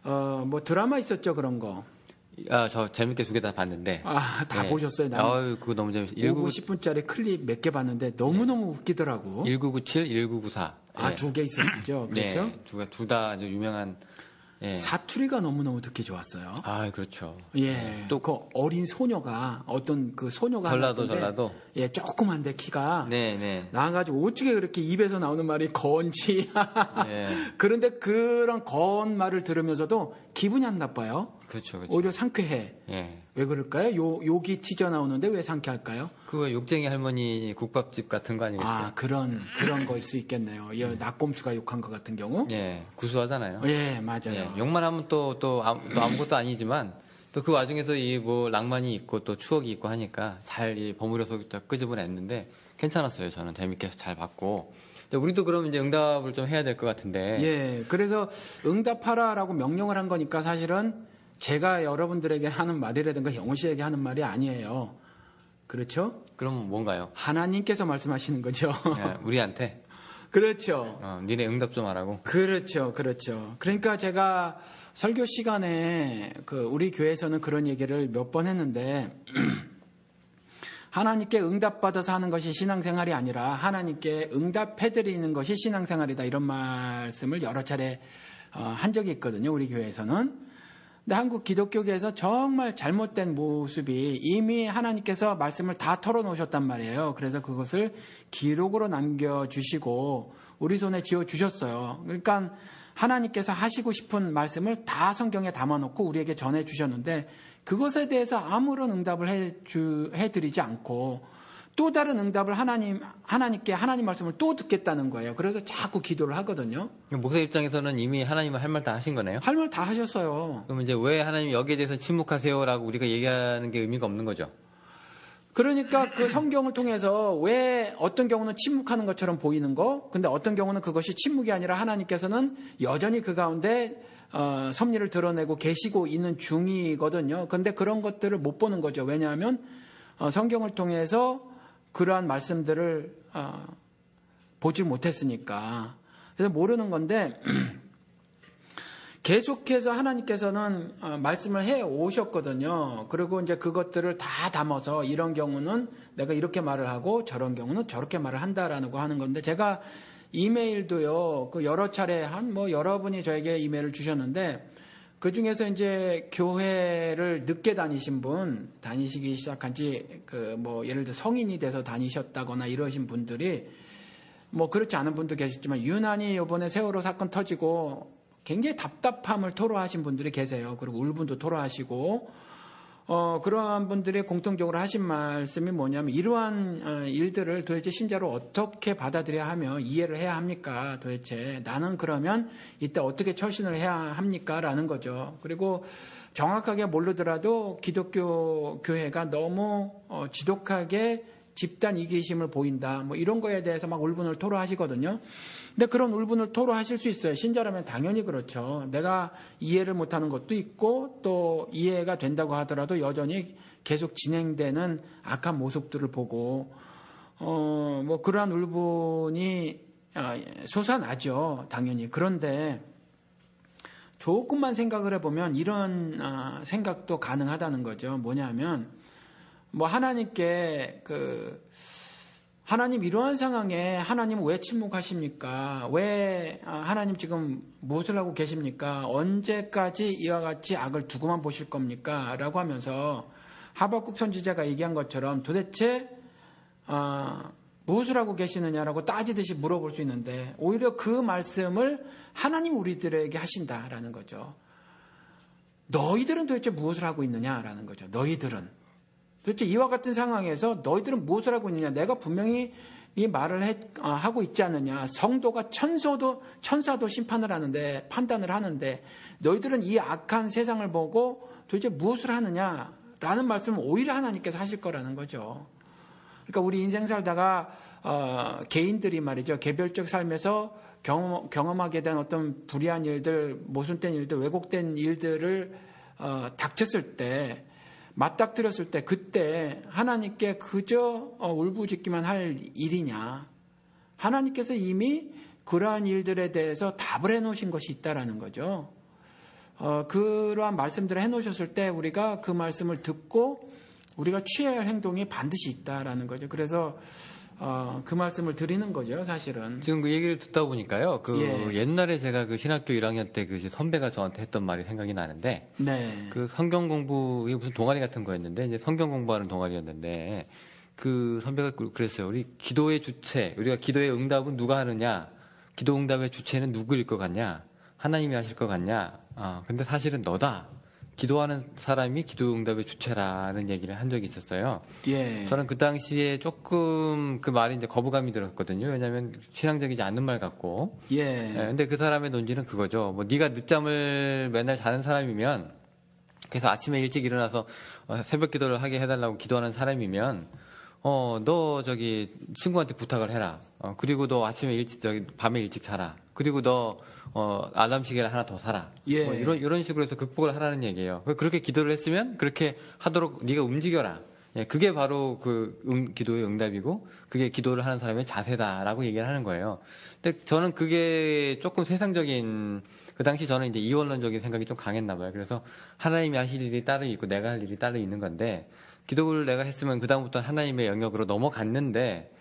뭐 드라마 있었죠, 그런 거. 저 재밌게 2개 다 봤는데. 다 네. 보셨어요? 나는 그거 너무 재밌어요. 5분 10분짜리 클립 몇 개 봤는데 너무너무 웃기더라고. 1997, 1994. 2개 있었죠. 그렇죠? 네, 둘 다 아주 유명한. 예. 사투리가 너무너무 듣기 좋았어요. 그렇죠. 예. 또 그 어린 소녀가 어떤 그 소녀가 전라도. 예, 조그만데 키가 네. 나와가지고 어떻게 그렇게 입에서 나오는 말이 건지. 네. 그런데 그런 건 말을 들으면서도 기분이 안 나빠요. 그렇죠. 오히려 상쾌해. 예. 왜 그럴까요? 욕이 튀져 나오는데 왜 상쾌할까요? 그거 욕쟁이 할머니 국밥집 같은 거 아니겠어요? 그런 거일 수 있겠네요. 낙곰수가 욕한 것 같은 경우. 예, 구수하잖아요. 예, 맞아요. 예, 욕만 하면 또 아무것도 아니지만 또 그 와중에서 이 뭐 낭만이 있고 또 추억이 있고 하니까 잘 버무려서 끄집어냈는데 괜찮았어요. 저는 재밌게 잘 봤고. 우리도 그럼 이제 응답을 좀 해야 될 것 같은데. 예, 그래서 응답하라라고 명령을 한 거니까 사실은 제가 여러분들에게 하는 말이라든가 영호 씨에게 하는 말이 아니에요. 그렇죠? 그럼 뭔가요? 하나님께서 말씀하시는 거죠. 예, 우리한테. 그렇죠. 니네 응답 좀 하라고. 그렇죠. 그러니까 제가 설교 시간에 우리 교회에서는 그런 얘기를 몇 번 했는데 하나님께 응답받아서 하는 것이 신앙생활이 아니라 하나님께 응답해드리는 것이 신앙생활이다. 이런 말씀을 여러 차례 한 적이 있거든요. 우리 교회에서는. 근데 한국 기독교계에서 정말 잘못된 모습이 이미 하나님께서 말씀을 다 털어놓으셨단 말이에요. 그래서 그것을 기록으로 남겨주시고 우리 손에 쥐어주셨어요. 그러니까 하나님께서 하시고 싶은 말씀을 다 성경에 담아놓고 우리에게 전해주셨는데 그것에 대해서 아무런 응답을 해드리지 않고 또 다른 응답을 하나님께 하나님 말씀을 또 듣겠다는 거예요. 그래서 자꾸 기도를 하거든요. 목사 입장에서는 이미 하나님은 할 말 다 하신 거네요? 할 말 다 하셨어요. 그럼 이제 왜 하나님 여기에 대해서 침묵하세요라고 우리가 얘기하는 게 의미가 없는 거죠? 그러니까 그 성경을 통해서 왜 어떤 경우는 침묵하는 것처럼 보이는 거, 근데 어떤 경우는 그것이 침묵이 아니라 하나님께서는 여전히 그 가운데 섭리를 드러내고 계시고 있는 중이거든요. 근데 그런 것들을 못 보는 거죠. 왜냐하면 성경을 통해서 그러한 말씀들을 보지 못했으니까. 그래서 모르는 건데 계속해서 하나님께서는 말씀을 해 오셨거든요. 그리고 이제 그것들을 다 담아서 이런 경우는 내가 이렇게 말을 하고 저런 경우는 저렇게 말을 한다라고 하는 건데 제가 이메일도요. 여러 차례 여러분이 저에게 이메일을 주셨는데 그 중에서 이제 교회를 늦게 다니시기 시작한 지 예를 들어 성인이 돼서 다니셨다거나 이러신 분들이 그렇지 않은 분도 계시지만 유난히 이번에 세월호 사건 터지고 굉장히 답답함을 토로하신 분들이 계세요. 그리고 울분도 토로하시고 그러한 분들이 공통적으로 하신 말씀이 뭐냐면 이러한 일들을 도대체 신자로 어떻게 받아들여야 하며 이해를 해야 합니까? 도대체 나는 그러면 이때 어떻게 처신을 해야 합니까? 라는 거죠. 그리고 정확하게 모르더라도 기독교 교회가 너무 지독하게 집단 이기심을 보인다. 이런 거에 대해서 막 울분을 토로하시거든요. 근데 그런 울분을 토로하실 수 있어요. 신자라면 당연히 그렇죠. 내가 이해를 못하는 것도 있고 또 이해가 된다고 하더라도 여전히 계속 진행되는 악한 모습들을 보고 그러한 울분이 솟아나죠. 당연히. 그런데 조금만 생각을 해보면 이런 생각도 가능하다는 거죠. 뭐냐면 하나님께 하나님 이러한 상황에 하나님 왜 침묵하십니까? 왜 하나님 지금 무엇을 하고 계십니까? 언제까지 이와 같이 악을 두고만 보실 겁니까? 라고 하면서 하박국 선지자가 얘기한 것처럼 도대체 무엇을 하고 계시느냐라고 따지듯이 물어볼 수 있는데 오히려 그 말씀을 하나님 우리들에게 하신다라는 거죠. 너희들은 도대체 무엇을 하고 있느냐라는 거죠. 너희들은. 도대체 이와 같은 상황에서 너희들은 무엇을 하고 있느냐? 내가 분명히 이 말을 하고 있지 않느냐? 성도가 천사도 심판을 하는데 판단을 하는데 너희들은 이 악한 세상을 보고 도대체 무엇을 하느냐? 라는 말씀을 오히려 하나님께서 하실 거라는 거죠. 그러니까 우리 인생 살다가 개인들이 말이죠. 개별적 삶에서 경험하게 된 어떤 불의한 일들, 모순된 일들, 왜곡된 일들을 닥쳤을 때 맞닥뜨렸을 때 그때 하나님께 그저 울부짖기만 할 일이냐. 하나님께서 이미 그러한 일들에 대해서 답을 해놓으신 것이 있다라는 거죠. 그러한 말씀들을 해놓으셨을 때 우리가 그 말씀을 듣고 우리가 취해야 할 행동이 반드시 있다라는 거죠. 그래서 그 말씀을 드리는 거죠, 사실은. 지금 그 얘기를 듣다 보니까요. 예. 옛날에 제가 그 신학교 1학년 때 그 선배가 저한테 했던 말이 생각이 나는데, 네. 그 성경 공부, 이게 무슨 동아리 같은 거였는데, 이제 성경 공부하는 동아리였는데, 그 선배가 그랬어요. 우리 기도의 주체, 우리가 기도의 응답은 누가 하느냐? 기도 응답의 주체는 누구일 것 같냐? 하나님이 하실 것 같냐? 근데 사실은 너다. 기도하는 사람이 기도 응답의 주체라는 얘기를 한 적이 있었어요. 예. 저는 그 당시에 조금 그 말이 이제 거부감이 들었거든요. 왜냐하면 신앙적이지 않는 말 같고. 예. 근데 그 사람의 논지는 그거죠. 뭐 네가 늦잠을 맨날 자는 사람이면, 그래서 아침에 일찍 일어나서 새벽 기도를 하게 해달라고 기도하는 사람이면, 너 친구한테 부탁을 해라. 그리고 너 아침에 밤에 일찍 자라. 그리고 너 알람 시계를 하나 더 사라. 예. 뭐 이런 식으로 해서 극복을 하라는 얘기예요. 그렇게 기도를 했으면 그렇게 하도록 네가 움직여라. 예, 그게 바로 기도의 응답이고 그게 기도를 하는 사람의 자세다라고 얘기를 하는 거예요. 근데 저는 그게 조금 세상적인, 그 당시 저는 이제 이원론적인 생각이 좀 강했나 봐요. 그래서 하나님이 하실 일이 따로 있고 내가 할 일이 따로 있는 건데, 기도를 내가 했으면 그다음부터 하나님의 영역으로 넘어갔는데,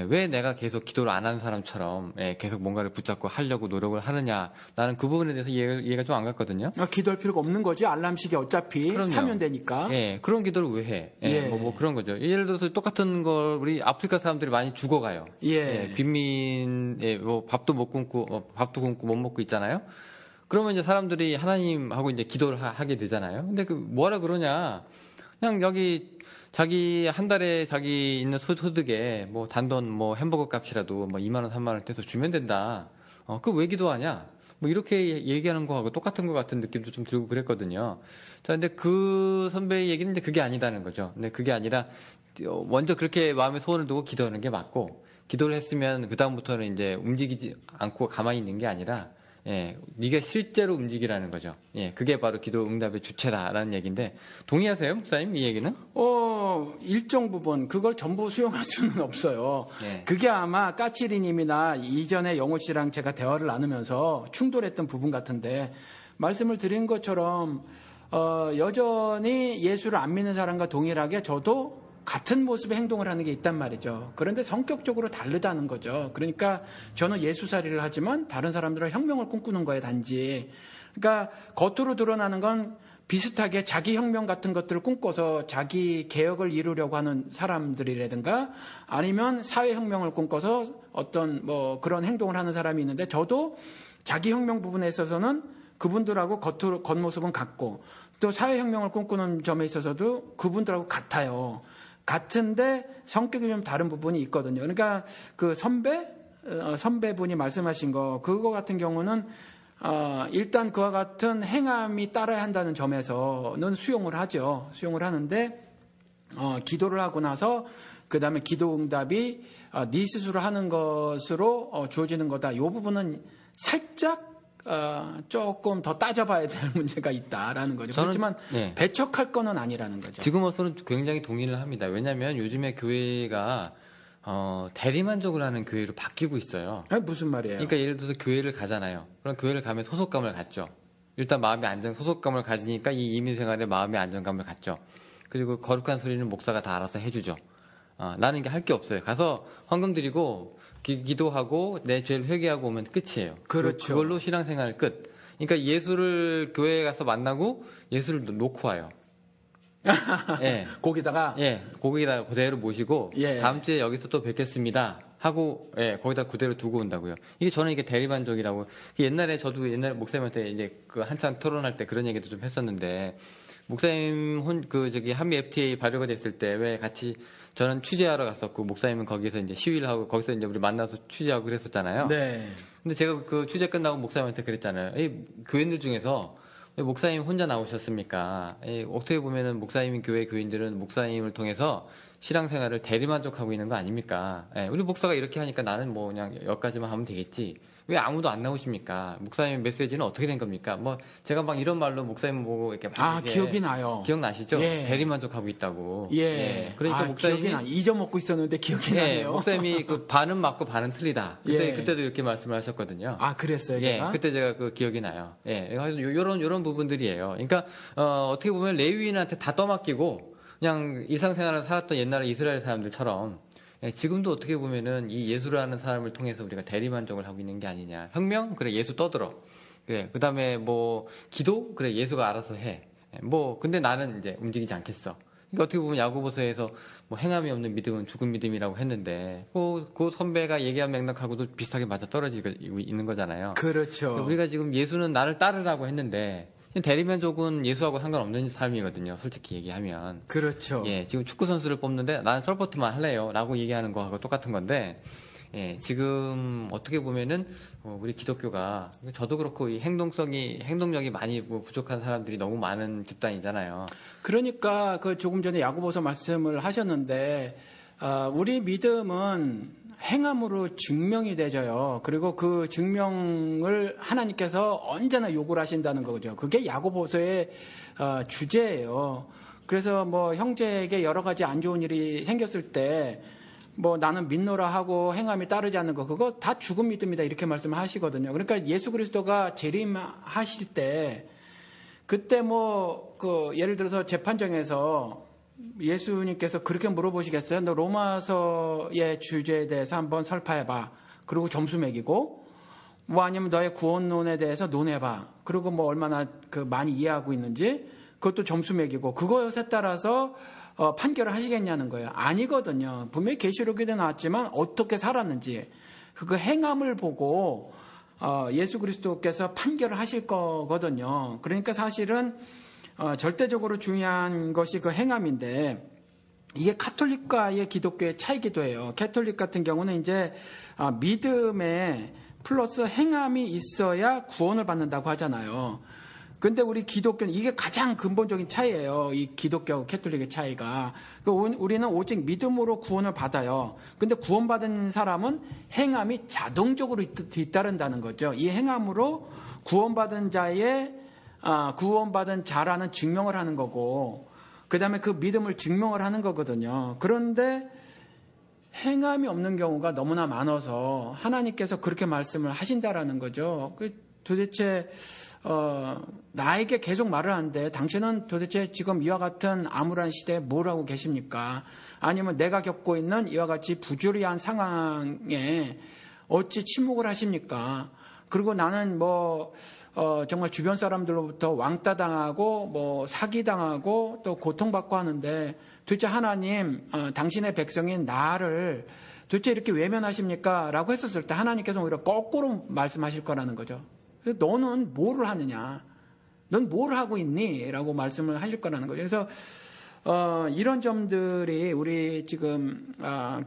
왜 내가 계속 기도를 안 하는 사람처럼 계속 뭔가를 붙잡고 하려고 노력을 하느냐. 나는 그 부분에 대해서 이해가 좀 안 갔거든요. 기도할 필요가 없는 거지. 알람시계 어차피 그럼요. 사면 되니까. 그런 기도를 왜 해? 예. 뭐 그런 거죠. 예를 들어서 똑같은 걸 우리 아프리카 사람들이 많이 죽어가요. 예. 빈민, 뭐 밥도 못 굶고, 밥도 굶고 못 먹고 있잖아요. 그러면 이제 사람들이 하나님하고 이제 기도를 하게 되잖아요. 근데 뭐라 그러냐. 그냥 여기 자기 한 달에 자기 있는 소득에 뭐 단돈 뭐 햄버거 값이라도 뭐 2만 원, 3만 원 떼서 주면 된다. 그 왜 기도하냐? 뭐 이렇게 얘기하는 거하고 똑같은 것 같은 느낌도 좀 들고 그랬거든요. 자, 근데 그 선배의 얘기는 이제 그게 아니다는 거죠. 근데 그게 아니라 먼저 그렇게 마음에 소원을 두고 기도하는 게 맞고, 기도를 했으면 그 다음부터는 이제 움직이지 않고 가만히 있는 게 아니라 네가 실제로 움직이라는 거죠. 그게 바로 기도 응답의 주체다라는 얘기인데, 동의하세요, 목사님? 이 얘기는? 일정 부분 그걸 전부 수용할 수는 없어요. 네. 그게 아마 까치리님이나 이전에 영호 씨랑 제가 대화를 나누면서 충돌했던 부분 같은데, 말씀을 드린 것처럼 여전히 예수를 안 믿는 사람과 동일하게 저도 같은 모습의 행동을 하는 게 있단 말이죠. 그런데 성격적으로 다르다는 거죠. 그러니까 저는 예수살이를 하지만 다른 사람들은 혁명을 꿈꾸는 거예요, 단지. 그러니까 겉으로 드러나는 건 비슷하게 자기 혁명 같은 것들을 꿈꿔서 자기 개혁을 이루려고 하는 사람들이라든가, 아니면 사회혁명을 꿈꿔서 어떤 뭐 그런 행동을 하는 사람이 있는데, 저도 자기 혁명 부분에 있어서는 그분들하고 겉모습은 같고, 또 사회혁명을 꿈꾸는 점에 있어서도 그분들하고 같아요. 같은데 성격이 좀 다른 부분이 있거든요. 그러니까 그 선배분이 말씀하신 그거 같은 경우는 일단 그와 같은 행함이 따라야 한다는 점에서는 수용을 하죠. 수용을 하는데, 기도를 하고 나서 그 다음에 기도 응답이 네 스스로 하는 것으로 주어지는 거다. 이 부분은 살짝 조금 더 따져봐야 될 문제가 있다라는 거죠. 그렇지만 배척할 거는 아니라는 거죠. 지금으로서는 굉장히 동의를 합니다. 왜냐하면 요즘에 교회가 대리만족을 하는 교회로 바뀌고 있어요. 무슨 말이에요? 그러니까 예를 들어서 교회를 가잖아요. 그럼 교회를 가면 소속감을 갖죠. 일단 소속감을 가지니까 이 이민생활에 마음의 안정감을 갖죠. 그리고 거룩한 소리는 목사가 다 알아서 해주죠. 나는 이게 할 게 없어요. 가서 헌금 드리고 기도하고 내 죄를 회개하고 오면 끝이에요. 그렇죠. 그걸로 신앙생활 끝. 그러니까 예수를 교회에 가서 만나고 예수를 놓고 와요. 거기다가 그대로 모시고 다음 주에 여기서 또 뵙겠습니다 하고 거기다 그대로 두고 온다고요. 저는 이게 대리만족이라고. 옛날에 저도 옛날 목사님한테 이제 그 한참 토론할 때 그런 얘기도 좀 했었는데, 목사님 한미 FTA 발효가 됐을 때 왜 같이 저는 취재하러 갔었고, 목사님은 거기서 이제 시위를 하고 거기서 이제 우리 만나서 취재하고 그랬었잖아요. 네. 근데 제가 그 취재 끝나고 목사님한테 그랬잖아요. 교인들 중에서 왜 목사님 혼자 나오셨습니까? 어떻게 보면은 목사님 교회 교인들은 목사님을 통해서 신앙생활을 대리만족하고 있는 거 아닙니까? 우리 목사가 이렇게 하니까 나는 뭐 그냥 여기까지만 하면 되겠지. 왜 아무도 안 나오십니까? 목사님 메시지는 어떻게 된 겁니까? 뭐 제가 막 이런 말로 목사님 보고 이렇게 막 이렇게 기억이 나요. 기억나시죠? 예. 대리만족하고 있다고. 예. 그러니까 목사님이 기억이 나. 잊어먹고 있었는데 기억이 나네요. 목사님이 그 반은 맞고 반은 틀리다. 그때 예. 그때도 이렇게 말씀을 하셨거든요. 그랬어요, 제가? 그때 제가 그 기억이 나요. 요런 부분들이에요. 그러니까 어떻게 보면 레위인한테 다 떠맡기고 그냥 일상생활을 살았던 옛날에 이스라엘 사람들처럼 지금도 어떻게 보면은 이 예수라는 사람을 통해서 우리가 대리만족을 하고 있는 게 아니냐. 혁명? 그래, 예수 떠들어. 그래, 그 다음에 뭐, 기도? 그래, 예수가 알아서 해. 근데 나는 이제 움직이지 않겠어. 그러니까 어떻게 보면 야고보서에서 뭐 행함이 없는 믿음은 죽은 믿음이라고 했는데, 그 선배가 얘기한 맥락하고도 비슷하게 맞아 떨어지고 있는 거잖아요. 그렇죠. 우리가 지금 예수는 나를 따르라고 했는데, 대리만족은 예수하고 상관없는 삶이거든요. 솔직히 얘기하면. 그렇죠. 지금 축구 선수를 뽑는데 나는 서포트만 할래요라고 얘기하는 거하고 똑같은 건데, 지금 어떻게 보면은 우리 기독교가 저도 그렇고 이 행동력이 많이 부족한 사람들이 너무 많은 집단이잖아요. 그러니까 그 조금 전에 야고보서 말씀을 하셨는데 우리 믿음은 행함으로 증명이 되져요. 그리고 그 증명을 하나님께서 언제나 요구를 하신다는 거죠. 그게 야고보서의 주제예요. 그래서 뭐 형제에게 여러 가지 안 좋은 일이 생겼을 때 뭐 나는 믿노라 하고 행함이 따르지 않는 거 그거 다 죽은 믿음이다 이렇게 말씀을 하시거든요. 그러니까 예수 그리스도가 재림하실 때 그때 뭐 그 예를 들어서 재판정에서 예수님께서 그렇게 물어보시겠어요? 너 로마서의 주제에 대해서 한번 설파해봐. 그리고 점수 매기고, 뭐 아니면 너의 구원론에 대해서 논해봐. 그리고 뭐 얼마나 많이 이해하고 있는지 그것도 점수 매기고 그것에 따라서 판결을 하시겠냐는 거예요. 아니거든요. 분명히 계시록에도 나왔지만 어떻게 살았는지 그 행함을 보고 예수 그리스도께서 판결을 하실 거거든요. 그러니까 사실은 절대적으로 중요한 것이 그 행함인데 이게 카톨릭과의 기독교의 차이기도 해요. 카톨릭 같은 경우는 이제 믿음에 플러스 행함이 있어야 구원을 받는다고 하잖아요. 근데 우리 기독교는 이게 가장 근본적인 차이예요. 이 기독교하고 카톨릭의 차이가. 우리는 오직 믿음으로 구원을 받아요. 근데 구원받은 사람은 행함이 자동적으로 뒤따른다는 거죠. 이 행함으로 구원받은 자라는 증명을 하는 거고, 그 다음에 그 믿음을 증명을 하는 거거든요. 그런데 행함이 없는 경우가 너무나 많아서 하나님께서 그렇게 말씀을 하신다라는 거죠. 도대체 나에게 계속 말을 하는데 당신은 도대체 지금 이와 같은 암울한 시대에 뭘 하고 계십니까? 아니면 내가 겪고 있는 이와 같이 부조리한 상황에 어찌 침묵을 하십니까? 그리고 나는 정말 주변 사람들로부터 왕따 당하고 사기 당하고 또 고통받고 하는데 도대체 하나님 당신의 백성인 나를 도대체 이렇게 외면하십니까? 라고 했었을 때 하나님께서 오히려 거꾸로 말씀하실 거라는 거죠. 너는 뭐를 하느냐? 넌 뭘 하고 있니? 라고 말씀을 하실 거라는 거죠. 그래서 이런 점들이 우리 지금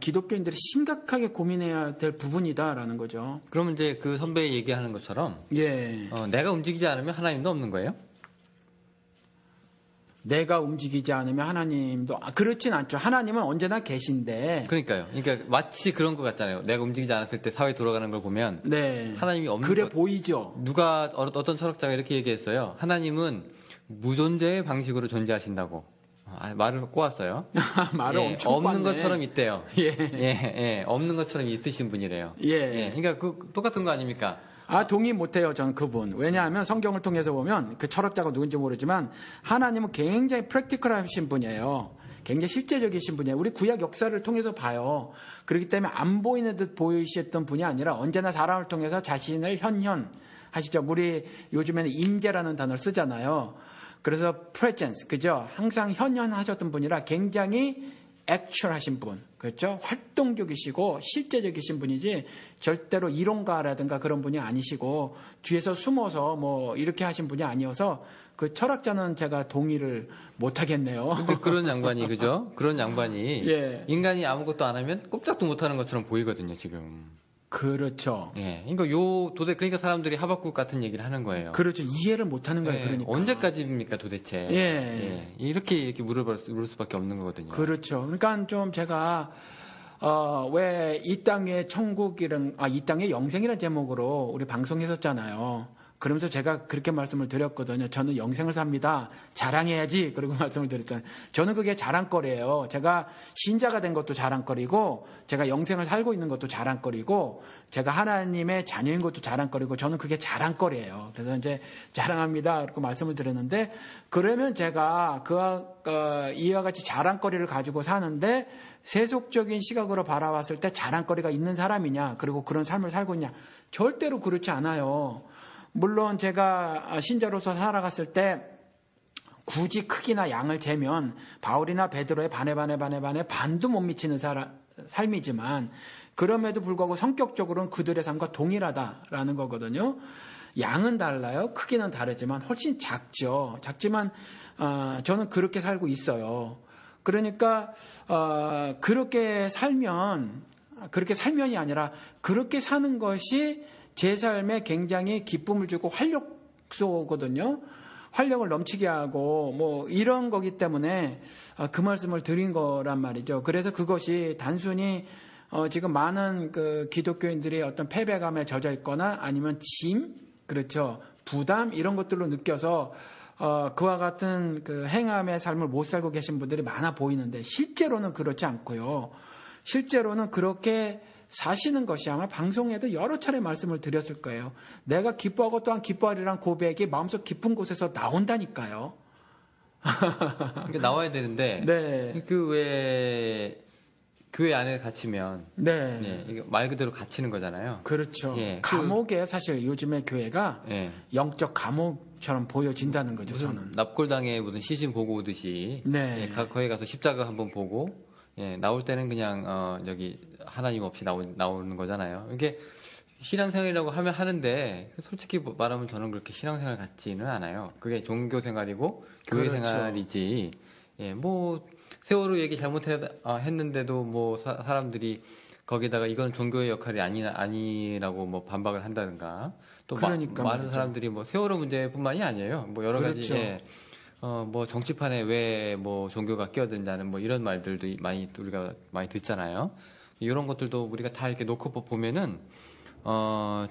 기독교인들이 심각하게 고민해야 될 부분이다라는 거죠. 그러면 이제 그 선배 얘기하는 것처럼 내가 움직이지 않으면 하나님도 없는 거예요? 내가 움직이지 않으면 하나님도 그렇진 않죠. 하나님은 언제나 계신데. 그러니까요. 그러니까 마치 그런 것 같잖아요. 내가 움직이지 않았을 때 사회 돌아가는 걸 보면 하나님이 없는 그래 보이죠. 누가 어떤 철학자가 이렇게 얘기했어요. 하나님은 무존재의 방식으로 존재하신다고. 말을 꼬았어요. 말을 엄청 없는 꼬았네. 것처럼 있대요. 없는 것처럼 있으신 분이래요. 그러니까 똑같은 거 아닙니까? 동의 못해요, 저는 그분. 왜냐하면 성경을 통해서 보면 그 철학자가 누군지 모르지만 하나님은 굉장히 프랙티컬하신 분이에요. 굉장히 실제적이신 분이에요. 우리 구약 역사를 통해서 봐요. 그렇기 때문에 안 보이는 듯 보이셨던 분이 아니라 언제나 사람을 통해서 자신을 현현하시죠. 우리 요즘에는 임재라는 단어를 쓰잖아요. 그래서 presence, 그죠? 항상 현현하셨던 분이라 굉장히 액츄얼하신 분, 그렇죠? 활동적이시고 실제적이신 분이지 절대로 이론가라든가 그런 분이 아니시고 뒤에서 숨어서 이렇게 하신 분이 아니어서 그 철학자는 제가 동의를 못 하겠네요. 근데 그런 양반이 그죠? 그런 양반이 인간이 아무것도 안 하면 꼼짝도 못 하는 것처럼 보이거든요, 지금. 그렇죠. 그러니까 사람들이 하박국 같은 얘기를 하는 거예요. 그렇죠. 이해를 못 하는 거예요, 그러니까. 언제까지입니까, 도대체? 이렇게 물을 수밖에 없는 거거든요. 그렇죠. 그러니까 좀 제가 왜 이 땅의 천국이란, 이 땅의 영생이라는 제목으로 우리 방송했었잖아요. 그러면서 제가 그렇게 말씀을 드렸거든요. 저는 영생을 삽니다. 자랑해야지. 그리고 말씀을 드렸잖아요. 저는 그게 자랑거리예요. 제가 신자가 된 것도 자랑거리고, 제가 영생을 살고 있는 것도 자랑거리고, 제가 하나님의 자녀인 것도 자랑거리고, 저는 그게 자랑거리예요. 그래서 이제 자랑합니다. 그렇게 말씀을 드렸는데, 그러면 제가 이와 같이 자랑거리를 가지고 사는데, 세속적인 시각으로 바라봤을 때 자랑거리가 있는 사람이냐, 그리고 그런 삶을 살고 있냐, 절대로 그렇지 않아요. 물론 제가 신자로서 살아갔을 때 굳이 크기나 양을 재면 바울이나 베드로의 반에 반도 못 미치는 삶이지만, 그럼에도 불구하고 성격적으로는 그들의 삶과 동일하다라는 거거든요. 양은 달라요. 크기는 다르지만 훨씬 작죠. 작지만 저는 그렇게 살고 있어요. 그러니까 그렇게 살면이 아니라 그렇게 사는 것이 제 삶에 굉장히 기쁨을 주고 활력소거든요. 활력을 넘치게 하고 뭐 이런 거기 때문에 그 말씀을 드린 거란 말이죠. 그래서 그것이 단순히 지금 많은 그 기독교인들이 어떤 패배감에 젖어 있거나 아니면 짐, 그렇죠, 부담 이런 것들로 느껴서 그와 같은 그 행함의 삶을 못 살고 계신 분들이 많아 보이는데, 실제로는 그렇지 않고요. 실제로는 그렇게 사시는 것이, 아마 방송에도 여러 차례 말씀을 드렸을 거예요. 내가 기뻐하고 또한 기뻐하리란 고백이 마음속 깊은 곳에서 나온다니까요. 그러니까 나와야 되는데, 네. 그 왜 교회 안에 갇히면, 네. 예, 이게 말 그대로 갇히는 거잖아요. 그렇죠. 예, 감옥에 사실 요즘의 교회가 예, 영적 감옥처럼 보여진다는 거죠. 저는. 납골당에 무슨 시신 보고 오듯이, 네. 예, 거기 가서 십자가 한번 보고, 예, 나올 때는 그냥 여기 하나님 없이 나오는 거잖아요. 이게 신앙생활이라고 하면 하는데, 솔직히 말하면 저는 그렇게 신앙생활 같지는 않아요. 그게 종교생활이고 교회 그렇죠. 생활이지. 예, 뭐 세월호 얘기 잘못했는데도 뭐 사람들이 거기다가 이건 종교의 역할이 아니라고 뭐 반박을 한다든가, 또 그러니까 많은 말이죠. 사람들이 뭐 세월호 문제뿐만이 아니에요. 뭐 여러 가지, 그렇죠. 예, 뭐 정치판에 왜 뭐 종교가 끼어든다는 뭐 이런 말들도 우리가 많이 듣잖아요. 이런 것들도 우리가 다 이렇게 놓고 보면은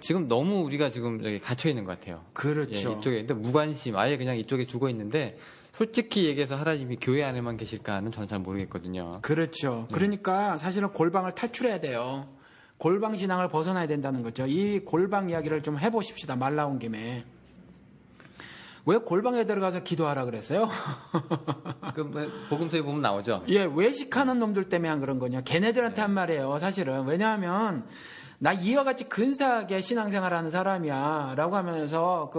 지금 너무 우리가 지금 여기 갇혀 있는 것 같아요. 그렇죠. 예, 이쪽에 근데 무관심, 아예 그냥 이쪽에 죽어 있는데, 솔직히 얘기해서 하나님이 교회 안에만 계실까는 저는 잘 모르겠거든요. 그렇죠. 그러니까 사실은 골방을 탈출해야 돼요. 골방 신앙을 벗어나야 된다는 거죠. 이 골방 이야기를 좀 해보십시다. 말 나온 김에. 왜 골방에 들어가서 기도하라 그랬어요? 복음서에 보면 나오죠. 예, 외식하는 놈들 때문에 한 그런 거냐. 걔네들한테 한 말이에요, 사실은. 왜냐하면, 나 이와 같이 근사하게 신앙생활 하는 사람이야. 라고 하면서,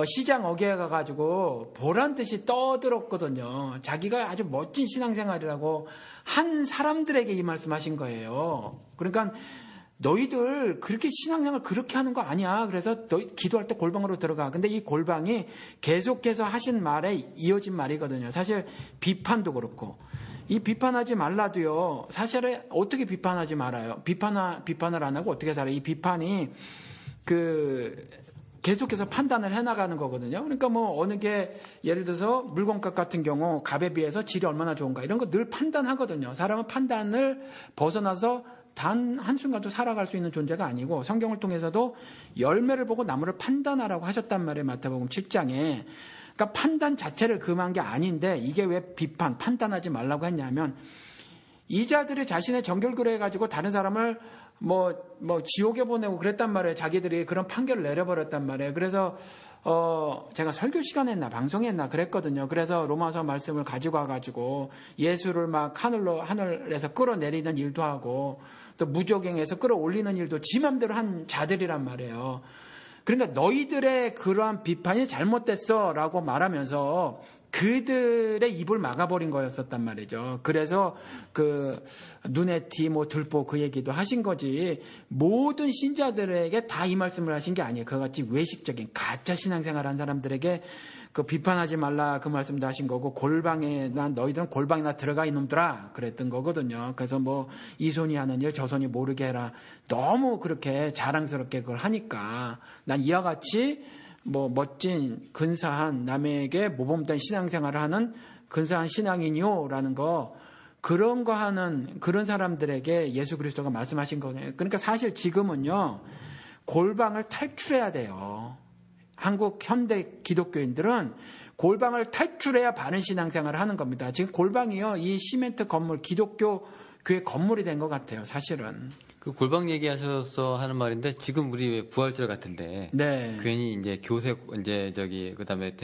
시장 어귀에 가가지고 보란 듯이 떠들었거든요. 자기가 아주 멋진 신앙생활이라고 한 사람들에게 이 말씀 하신 거예요. 그러니까, 너희들 그렇게 신앙생활 그렇게 하는 거 아니야. 그래서 너희 기도할 때 골방으로 들어가. 근데 이 골방이 계속해서 하신 말에 이어진 말이거든요. 사실 비판도 그렇고. 이 비판하지 말라도요. 사실은 어떻게 비판하지 말아요. 비판을 안 하고 어떻게 살아요. 이 비판이 계속해서 판단을 해나가는 거거든요. 그러니까 뭐 어느 게 예를 들어서 물건값 같은 경우 값에 비해서 질이 얼마나 좋은가 이런 거 늘 판단하거든요. 사람은 판단을 벗어나서 단 한순간도 살아갈 수 있는 존재가 아니고, 성경을 통해서도 열매를 보고 나무를 판단하라고 하셨단 말이에요. 마태복음 7장에. 그러니까 판단 자체를 금한 게 아닌데, 이게 왜 판단하지 말라고 했냐면, 이 자들이 자신의 정결교를 해가지고 다른 사람을 지옥에 보내고 그랬단 말이에요. 자기들이 그런 판결을 내려버렸단 말이에요. 그래서 제가 설교 시간에 했나 방송에 했나 그랬거든요. 그래서 로마서 말씀을 가지고 와가지고 예수를 막 하늘에서 끌어내리는 일도 하고, 또 무적행에서 끌어올리는 일도 지 맘대로 한 자들이란 말이에요. 그러니까 너희들의 그러한 비판이 잘못됐어 라고 말하면서 그들의 입을 막아버린 거였었단 말이죠. 그래서 눈에 티, 들보 그 얘기도 하신 거지, 모든 신자들에게 다 이 말씀을 하신 게 아니에요. 그같이 외식적인 가짜 신앙생활 한 사람들에게 비판하지 말라 그 말씀도 하신 거고, 너희들은 골방이나 들어가 이놈들아 그랬던 거거든요. 그래서 이 손이 하는 일 저 손이 모르게 해라. 너무 그렇게 자랑스럽게 그걸 하니까 난 이와 같이 멋진 근사한 남에게 모범된 신앙생활을 하는 근사한 신앙인이요 라는 거, 그런 거 하는 그런 사람들에게 예수 그리스도가 말씀하신 거네요. 그러니까 사실 지금은요, 골방을 탈출해야 돼요. 한국 현대 기독교인들은 골방을 탈출해야 바른 신앙생활을 하는 겁니다. 지금 골방이요, 이 시멘트 건물, 기독교 교회 건물이 된 것 같아요, 사실은. 그 골방 얘기하셔서 하는 말인데 지금 우리 부활절 같은데 네. 괜히 이제 교세 이제 저기 그다음에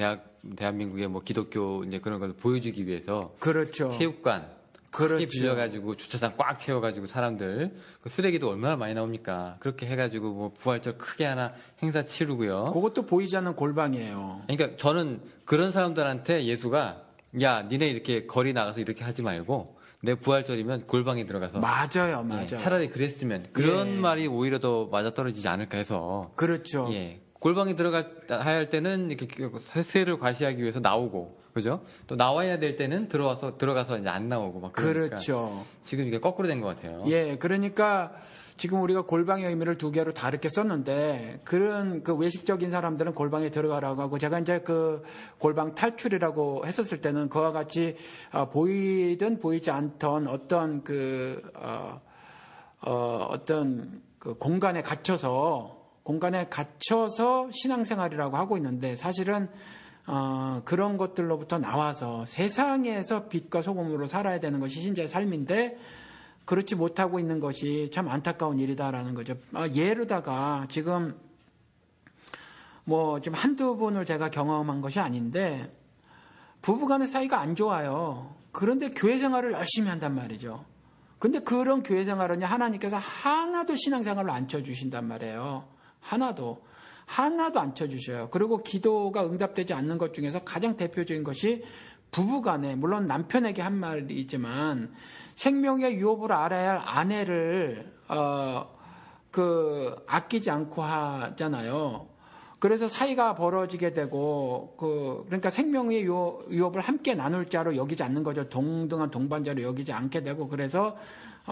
대한민국의 뭐 기독교 이제 그런 걸 보여주기 위해서 그렇죠. 체육관 그렇죠. 크게 빌려가지고 주차장 꽉 채워가지고 사람들 그 쓰레기도 얼마나 많이 나옵니까? 그렇게 해가지고 뭐 부활절 크게 하나 행사 치르고요. 그것도 보이지 않는 골방이에요. 그러니까 저는 그런 사람들한테 예수가 야 니네 이렇게 거리 나가서 이렇게 하지 말고 내 부활절이면 골방에 들어가서 맞아요, 예, 맞아요. 차라리 그랬으면 그런 예. 말이 오히려 더 맞아떨어지지 않을까 해서 그렇죠. 예, 골방에 들어가야 할 때는 이렇게 세를 과시하기 위해서 나오고 그죠? 또 나와야 될 때는 들어가서 이제 안 나오고 막 그러니까 그렇죠. 지금 이게 거꾸로 된 것 같아요. 예, 그러니까 지금 우리가 골방의 의미를 두 개로 다르게 썼는데 그런 그 외식적인 사람들은 골방에 들어가라고 하고 제가 이제 그 골방 탈출이라고 했었을 때는 그와 같이 보이든 보이지 않던 어떤 어떤 그 공간에 갇혀서 신앙생활이라고 하고 있는데 사실은 그런 것들로부터 나와서 세상에서 빛과 소금으로 살아야 되는 것이 신자의 삶인데 그렇지 못하고 있는 것이 참 안타까운 일이다라는 거죠. 예로다가 지금 뭐 좀 한두 분을 제가 경험한 것이 아닌데 부부간의 사이가 안 좋아요. 그런데 교회 생활을 열심히 한단 말이죠. 근데 그런 교회 생활은 하나님께서 하나도 신앙생활로 안 쳐주신단 말이에요. 하나도 안 쳐주셔요. 그리고 기도가 응답되지 않는 것 중에서 가장 대표적인 것이 부부간에 물론 남편에게 한 말이지만 생명의 유업을 알아야 할 아내를 아끼지 않고 하잖아요. 그래서 사이가 벌어지게 되고 그러니까 생명의 유업을 함께 나눌 자로 여기지 않는 거죠. 동등한 동반자로 여기지 않게 되고 그래서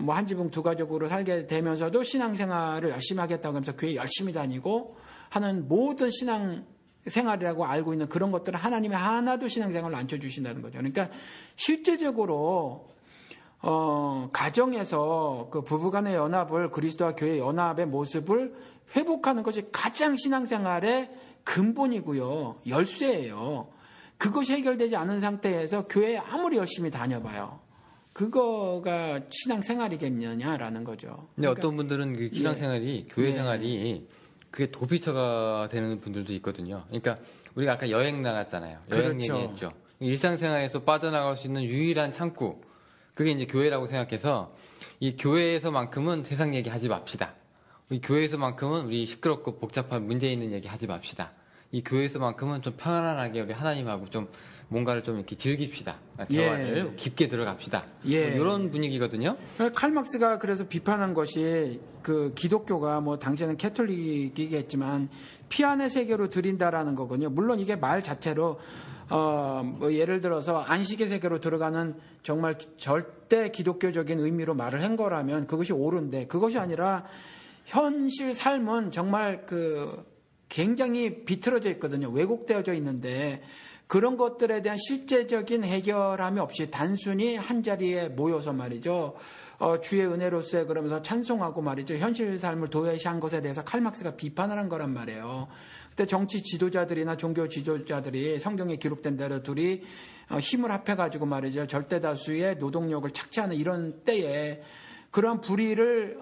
뭐 한 지붕 두 가족으로 살게 되면서도 신앙생활을 열심히 하겠다고 하면서 교회 열심히 다니고 하는 모든 신앙생활이라고 알고 있는 그런 것들은 하나님이 하나도 신앙생활을 안 쳐주신다는 거죠. 그러니까 실제적으로 가정에서 그 부부간의 연합을 그리스도와 교회의 연합의 모습을 회복하는 것이 가장 신앙생활의 근본이고요. 열쇠예요. 그것이 해결되지 않은 상태에서 교회에 아무리 열심히 다녀봐요. 그거가 신앙생활이겠느냐라는 거죠. 근데 어떤 분들은 그 신앙생활이 교회 예. 생활이 그게 도피처가 되는 분들도 있거든요. 그러니까 우리가 아까 여행 나갔잖아요. 여행 그렇죠. 얘기했죠. 일상생활에서 빠져나갈 수 있는 유일한 창구. 그게 이제 교회라고 생각해서 이 교회에서만큼은 세상 얘기 하지 맙시다. 이 교회에서만큼은 우리 시끄럽고 복잡한 문제 있는 얘기 하지 맙시다. 이 교회에서만큼은 좀 편안하게 우리 하나님하고 좀 뭔가를 좀 이렇게 즐깁시다. 대화를 깊게 들어갑시다. 예. 뭐 이런 분위기거든요. 칼막스가 그래서 비판한 것이 그 기독교가 뭐 당시에는 캐톨릭이겠지만 피안의 세계로 들인다라는 거군요. 물론 이게 말 자체로 뭐 예를 들어서 안식의 세계로 들어가는 정말 절대 기독교적인 의미로 말을 한 거라면 그것이 옳은데 그것이 아니라 현실 삶은 정말 굉장히 비틀어져 있거든요. 왜곡되어져 있는데 그런 것들에 대한 실제적인 해결함이 없이 단순히 한 자리에 모여서 말이죠. 주의 은혜로서 그러면서 찬송하고 말이죠. 현실 삶을 도외시한 것에 대해서 칼막스가 비판을 한 거란 말이에요. 그때 정치 지도자들이나 종교 지도자들이 성경에 기록된 대로 둘이 힘을 합해가지고 말이죠. 절대 다수의 노동력을 착취하는 이런 때에 그러한 불의를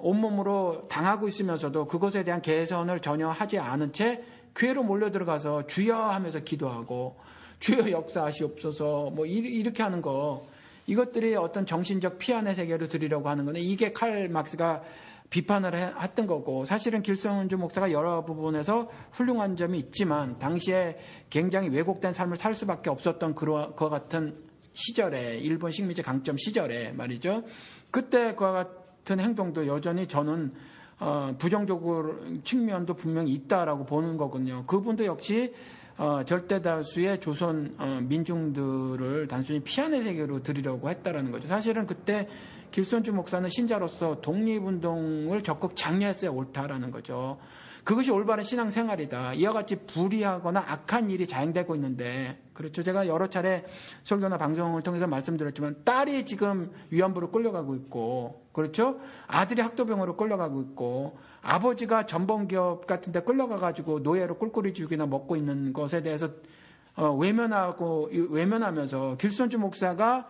온몸으로 당하고 있으면서도 그것에 대한 개선을 전혀 하지 않은 채 교회로 몰려 들어가서 주여 하면서 기도하고 주여 역사하시옵소서 뭐 이렇게 하는 거 이것들이 어떤 정신적 피안의 세계로 드리려고 하는 건데 이게 칼 막스가 비판을 했던 거고 사실은 길성주 목사가 여러 부분에서 훌륭한 점이 있지만 당시에 굉장히 왜곡된 삶을 살 수밖에 없었던 그와 같은 시절에 일본 식민지 강점 시절에 말이죠. 그때 그와 같은 행동도 여전히 저는 부정적으로 측면도 분명히 있다라고 보는 거군요. 그분도 역시 절대 다수의 조선 민중들을 단순히 피안의 세계로 들이려고 했다라는 거죠. 사실은 그때 길손주 목사는 신자로서 독립운동을 적극 장려했어야 옳다라는 거죠. 그것이 올바른 신앙생활이다. 이와 같이 불의하거나 악한 일이 자행되고 있는데, 그렇죠. 제가 여러 차례 설교나 방송을 통해서 말씀드렸지만 딸이 지금 위안부로 끌려가고 있고, 그렇죠. 아들이 학도병으로 끌려가고 있고, 아버지가 전범기업 같은 데 끌려가가지고 노예로 꿀꿀이 죽이나 먹고 있는 것에 대해서 외면하면서 길손주 목사가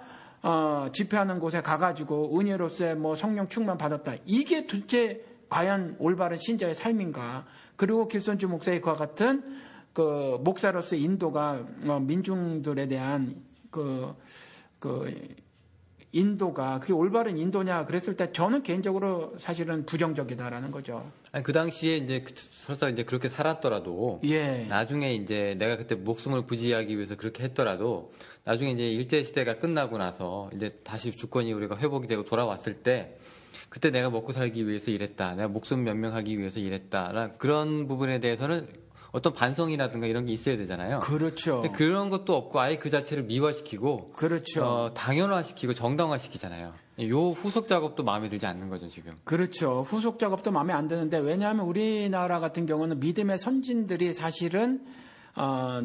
집회하는 곳에 가가지고 은혜로서의 뭐 성령 충만 받았다. 이게 도대체 과연 올바른 신자의 삶인가? 그리고 길손주 목사의 그와 같은 그 목사로서의 인도가 민중들에 대한 그 인도가 그게 올바른 인도냐 그랬을 때 저는 개인적으로 사실은 부정적이다라는 거죠. 아니, 그 당시에 이제 설사 이제 그렇게 살았더라도 예. 나중에 이제 내가 그때 목숨을 부지하기 위해서 그렇게 했더라도 나중에 이제 일제 시대가 끝나고 나서 이제 다시 주권이 우리가 회복이 되고 돌아왔을 때 그때 내가 먹고 살기 위해서 일했다. 내가 목숨 면명하기 위해서 일했다. 그런 부분에 대해서는 어떤 반성이라든가 이런 게 있어야 되잖아요. 그렇죠. 근데 그런 것도 없고 아예 그 자체를 미화시키고 그렇죠. 당연화시키고 정당화시키잖아요. 요 후속 작업도 마음에 들지 않는 거죠, 지금. 그렇죠. 후속 작업도 마음에 안 드는데 왜냐하면 우리나라 같은 경우는 믿음의 선진들이 사실은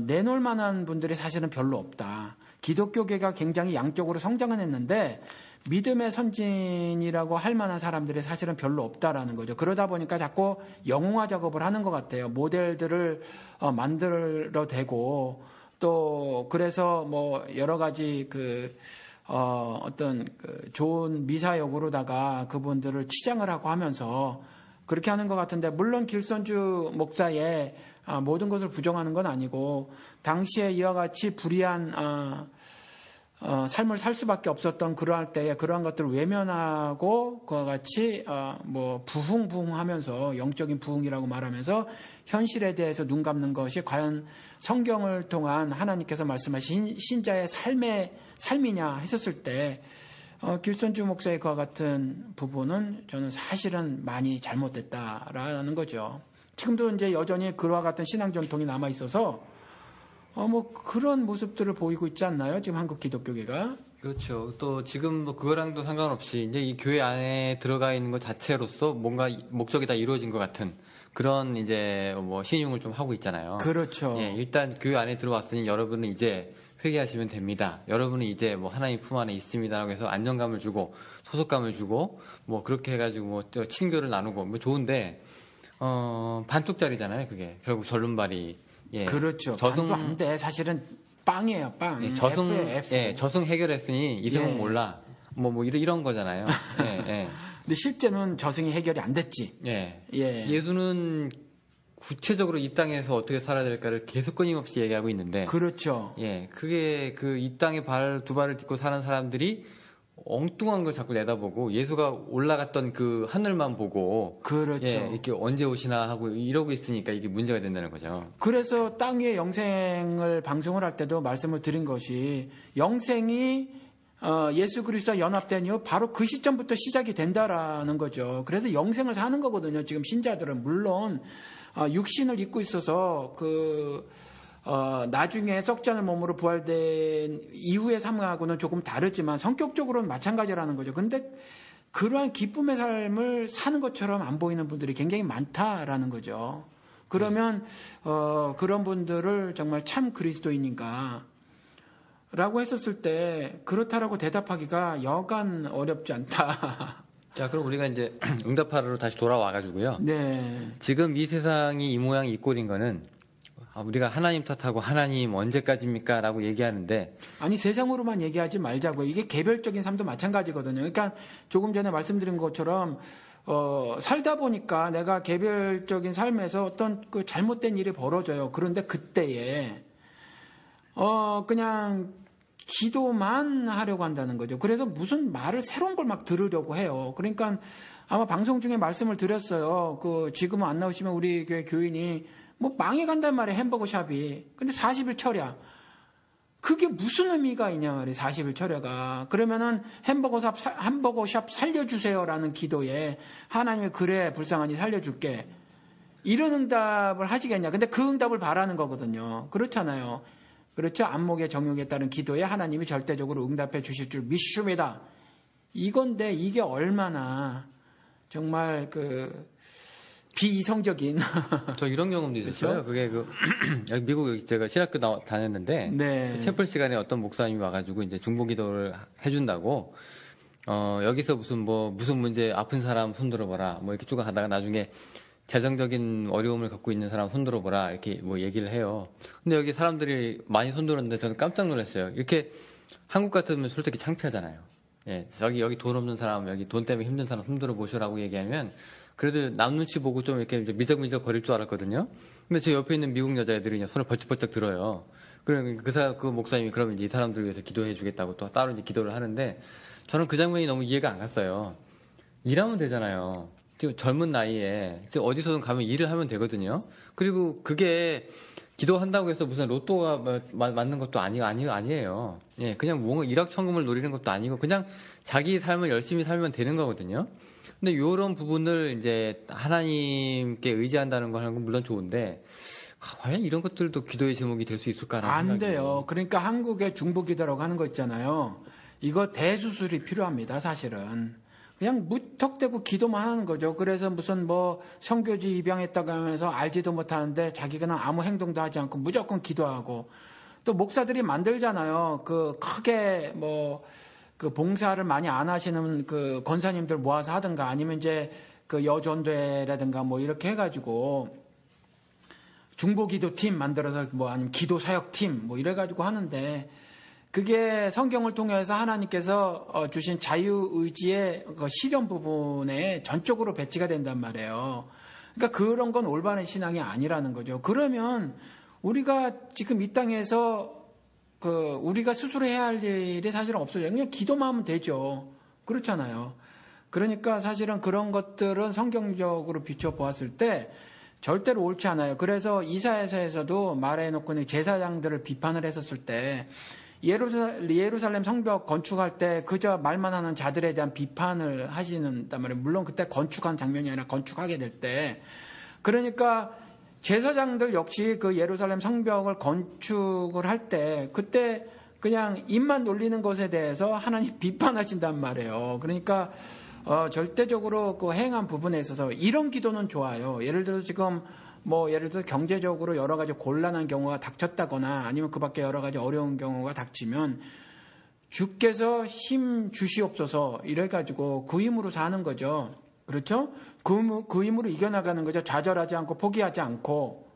내놓을 만한 분들이 사실은 별로 없다. 기독교계가 굉장히 양적으로 성장은 했는데 믿음의 선진이라고 할 만한 사람들이 사실은 별로 없다라는 거죠. 그러다 보니까 자꾸 영웅화 작업을 하는 것 같아요. 모델들을 만들어 대고 또 그래서 뭐 여러 가지 어떤 좋은 미사역으로다가 그분들을 치장을 하고 하면서 그렇게 하는 것 같은데 물론 길손주 목사의 모든 것을 부정하는 건 아니고 당시에 이와 같이 불의한 삶을 살 수밖에 없었던 그러할 때에 그러한 것들을 외면하고 그와 같이 뭐 부흥하면서 영적인 부흥이라고 말하면서 현실에 대해서 눈 감는 것이 과연 성경을 통한 하나님께서 말씀하신 신자의 삶이냐 했었을 때 길손주 목사의 그와 같은 부분은 저는 사실은 많이 잘못됐다라는 거죠. 지금도 이제 여전히 그와 같은 신앙 전통이 남아 있어서 뭐 그런 모습들을 보이고 있지 않나요? 지금 한국 기독교계가. 그렇죠. 또 지금 뭐 그거랑도 상관없이 이제 이 교회 안에 들어가 있는 것 자체로서 뭔가 목적이 다 이루어진 것 같은 그런 이제 뭐 신용을 좀 하고 있잖아요. 그렇죠. 예, 일단 교회 안에 들어왔으니 여러분은 이제 회개하시면 됩니다. 여러분은 이제 뭐 하나님 품 안에 있습니다라고 해서 안정감을 주고 소속감을 주고 뭐 그렇게 해가지고 뭐 친교를 나누고 뭐 좋은데 반뚝짜리잖아요. 그게 결국 절름발이. 예. 그렇죠. 반도 안 돼. 사실은 빵이에요, 빵. 예, F. 예, 저승 해결했으니 이승은 예. 몰라. 뭐 이런 거잖아요. 예, 예. 근데 실제는 저승이 해결이 안 됐지. 예. 예. 예수는 구체적으로 이 땅에서 어떻게 살아야 될까를 계속 끊임없이 얘기하고 있는데. 그렇죠. 예. 그게 이 땅에 두 발을 딛고 사는 사람들이 엉뚱한 걸 자꾸 내다보고 예수가 올라갔던 그 하늘만 보고 그렇죠. 예, 이렇게 언제 오시나 하고 이러고 있으니까 이게 문제가 된다는 거죠. 그래서 땅 위의 영생을 방송을 할 때도 말씀을 드린 것이 영생이 예수 그리스도와 연합된 이후 바로 그 시점부터 시작이 된다라는 거죠. 그래서 영생을 사는 거거든요. 지금 신자들은 물론 육신을 입고 있어서 나중에 썩지 않을 몸으로 부활된 이후의 삶하고는 조금 다르지만 성격적으로는 마찬가지라는 거죠. 근데 그러한 기쁨의 삶을 사는 것처럼 안 보이는 분들이 굉장히 많다라는 거죠. 그러면 그런 분들을 정말 참 그리스도인인가 라고 했었을 때 그렇다라고 대답하기가 여간 어렵지 않다. 자, 그럼 우리가 이제 응답하러로 다시 돌아와가지고요. 네. 지금 이 세상이 이 모양 이 꼴인 거는 우리가 하나님 탓하고 하나님 언제까지입니까? 라고 얘기하는데 아니 세상으로만 얘기하지 말자고요. 이게 개별적인 삶도 마찬가지거든요. 그러니까 조금 전에 말씀드린 것처럼 살다 보니까 내가 개별적인 삶에서 어떤 그 잘못된 일이 벌어져요. 그런데 그때에 그냥 기도만 하려고 한다는 거죠. 그래서 무슨 말을 새로운 걸 막 들으려고 해요. 그러니까 아마 방송 중에 말씀을 드렸어요. 지금은 안 나오시면 우리 교회 교인이 뭐 망해간단 말이에요. 햄버거 샵이. 근데 40일 철야. 그게 무슨 의미가 있냐 말이에요. 40일 철야가. 그러면은 햄버거 샵 살려주세요라는 기도에 하나님이 그래 불쌍하니 살려줄게. 이런 응답을 하시겠냐. 근데 그 응답을 바라는 거거든요. 그렇잖아요. 그렇죠. 안목의 정욕에 따른 기도에 하나님이 절대적으로 응답해 주실 줄 믿습니다. 이건데 이게 얼마나 정말 비이성적인. 저 이런 경험도 있었어요. 그게 여기 미국 제가 신학교 다녔는데 네. 그 채플 시간에 어떤 목사님이 와가지고 이제 중보기도를 해준다고 여기서 무슨 문제 아픈 사람 손들어봐라 뭐 이렇게 쭉 하다가 나중에 재정적인 어려움을 갖고 있는 사람 손들어보라 이렇게 뭐 얘기를 해요. 근데 여기 사람들이 많이 손들었는데 저는 깜짝 놀랐어요. 이렇게 한국 같으면 솔직히 창피하잖아요. 예, 여기 돈 없는 사람, 여기 돈 때문에 힘든 사람 손들어 보시라고 얘기하면 그래도 남 눈치 보고 좀 이렇게 미적미적 거릴 줄 알았거든요. 근데 제 옆에 있는 미국 여자애들이 그냥 손을 벌쩍벌쩍 들어요. 그러면 그 목사님이 그러면 이제 이 사람들 위해서 기도해 주겠다고 또 따로 이제 기도를 하는데 저는 그 장면이 너무 이해가 안 갔어요. 일하면 되잖아요. 지금 젊은 나이에 어디서든 가면 일을 하면 되거든요. 그리고 그게 기도한다고 해서 무슨 로또가 맞는 것도 아니에요. 예, 그냥 뭔가 일확천금을 노리는 것도 아니고 그냥 자기 삶을 열심히 살면 되는 거거든요. 근데 이런 부분을 이제 하나님께 의지한다는 거 하는 건 물론 좋은데 과연 이런 것들도 기도의 제목이 될 수 있을까라는 안 생각이 돼요. 그러니까 한국의 중보기도라고 하는 거 있잖아요. 이거 대수술이 필요합니다. 사실은. 그냥 무턱대고 기도만 하는 거죠. 그래서 무슨 뭐 선교지 입양했다고 하면서 알지도 못하는데 자기가 아무 행동도 하지 않고 무조건 기도하고 또 목사들이 만들잖아요. 그 크게 뭐 그 봉사를 많이 안 하시는 그 권사님들 모아서 하든가 아니면 이제 그 여전대라든가 뭐 이렇게 해가지고 중보기도팀 만들어서 뭐 아니면 기도사역팀 뭐 이래가지고 하는데 그게 성경을 통해서 하나님께서 주신 자유의지의 그 실현 부분에 전적으로 배치가 된단 말이에요. 그러니까 그런 건 올바른 신앙이 아니라는 거죠. 그러면 우리가 지금 이 땅에서 우리가 스스로 해야 할 일이 사실은 없어요. 그냥 기도만 하면 되죠. 그렇잖아요. 그러니까 사실은 그런 것들은 성경적으로 비춰보았을 때 절대로 옳지 않아요. 그래서 이사야서에서도 말해놓고 제사장들을 비판을 했었을 때 예루살렘 성벽 건축할 때 그저 말만 하는 자들에 대한 비판을 하시는단 말이에요. 물론 그때 건축한 장면이 아니라 건축하게 될 때. 그러니까 제사장들 역시 그 예루살렘 성벽을 건축을 할 때 그때 그냥 입만 놀리는 것에 대해서 하나님 비판하신단 말이에요. 그러니까 절대적으로 그 행한 부분에 있어서 이런 기도는 좋아요. 예를 들어서 지금 예를 들어 경제적으로 여러 가지 곤란한 경우가 닥쳤다거나 아니면 그 밖에 여러 가지 어려운 경우가 닥치면 주께서 힘 주시옵소서 이래가지고 그 힘으로 사는 거죠. 그렇죠? 그 힘으로 이겨나가는 거죠. 좌절하지 않고 포기하지 않고.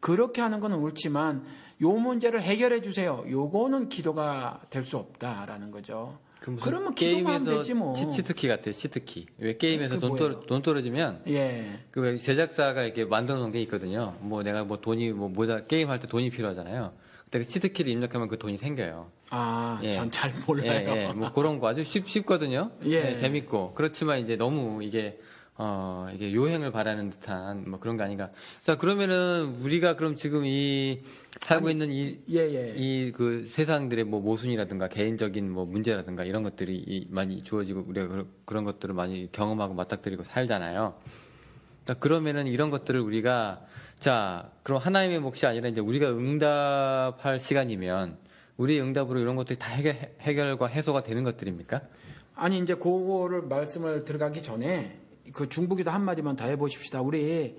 그렇게 하는 건 옳지만 요 문제를 해결해 주세요. 요거는 기도가 될 수 없다라는 거죠. 그러면 기도만 하면 되지 뭐. 치트키 같아요. 치트키. 왜 게임에서 돈 떨어지면 예. 그 왜 제작사가 이렇게 만들어 놓은 게 있거든요. 내가 돈이 게임 할 때 돈이 필요하잖아요. 그때 그 치트키를 입력하면 그 돈이 생겨요. 아, 예. 전 잘 몰라요. 예. 그런 거 아주 쉽거든요. 예. 재밌고. 그렇지만 이제 너무 이게 요행을 바라는 듯한 그런 거 아닌가. 자, 그러면은 우리가 그럼 지금 살고 있는 그 세상들의 모순이라든가 개인적인 문제라든가 이런 것들이 많이 주어지고 우리가 그런 것들을 많이 경험하고 맞닥뜨리고 살잖아요. 자, 그러면은 이런 것들을 우리가 그럼 하나님의 몫이 아니라 이제 우리가 응답할 시간이면 우리의 응답으로 이런 것들이 다 해결과 해소가 되는 것들입니까? 아니, 이제 그거를 말씀을 들어가기 전에 그 중보기도 한마디만 더 해보십시다. 우리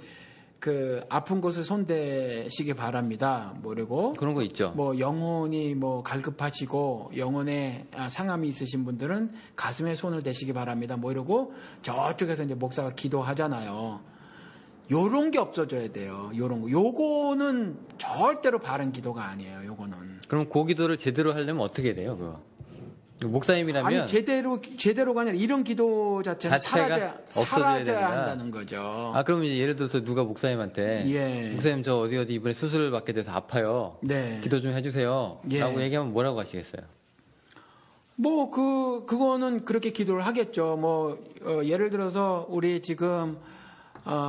그 아픈 곳을 손대시기 바랍니다. 그리고 그런 거 있죠. 영혼이 갈급하시고 영혼에 상함이 있으신 분들은 가슴에 손을 대시기 바랍니다. 이러고 저쪽에서 이제 목사가 기도하잖아요. 요런 게 없어져야 돼요. 요런 거. 요거는 절대로 바른 기도가 아니에요. 요거는. 그럼 그 기도를 제대로 하려면 어떻게 돼요, 그거? 목사님이라면 아니 제대로가 아니라 이런 기도 자체는 사라져야 한다는 거죠. 그러면 이제 예를 들어서 누가 목사님한테 목사님 저 어디 이번에 수술을 받게 돼서 아파요. 네. 기도 좀 해주세요. 라고 얘기하면 뭐라고 하시겠어요? 그거는 그렇게 기도를 하겠죠. 예를 들어서 우리 지금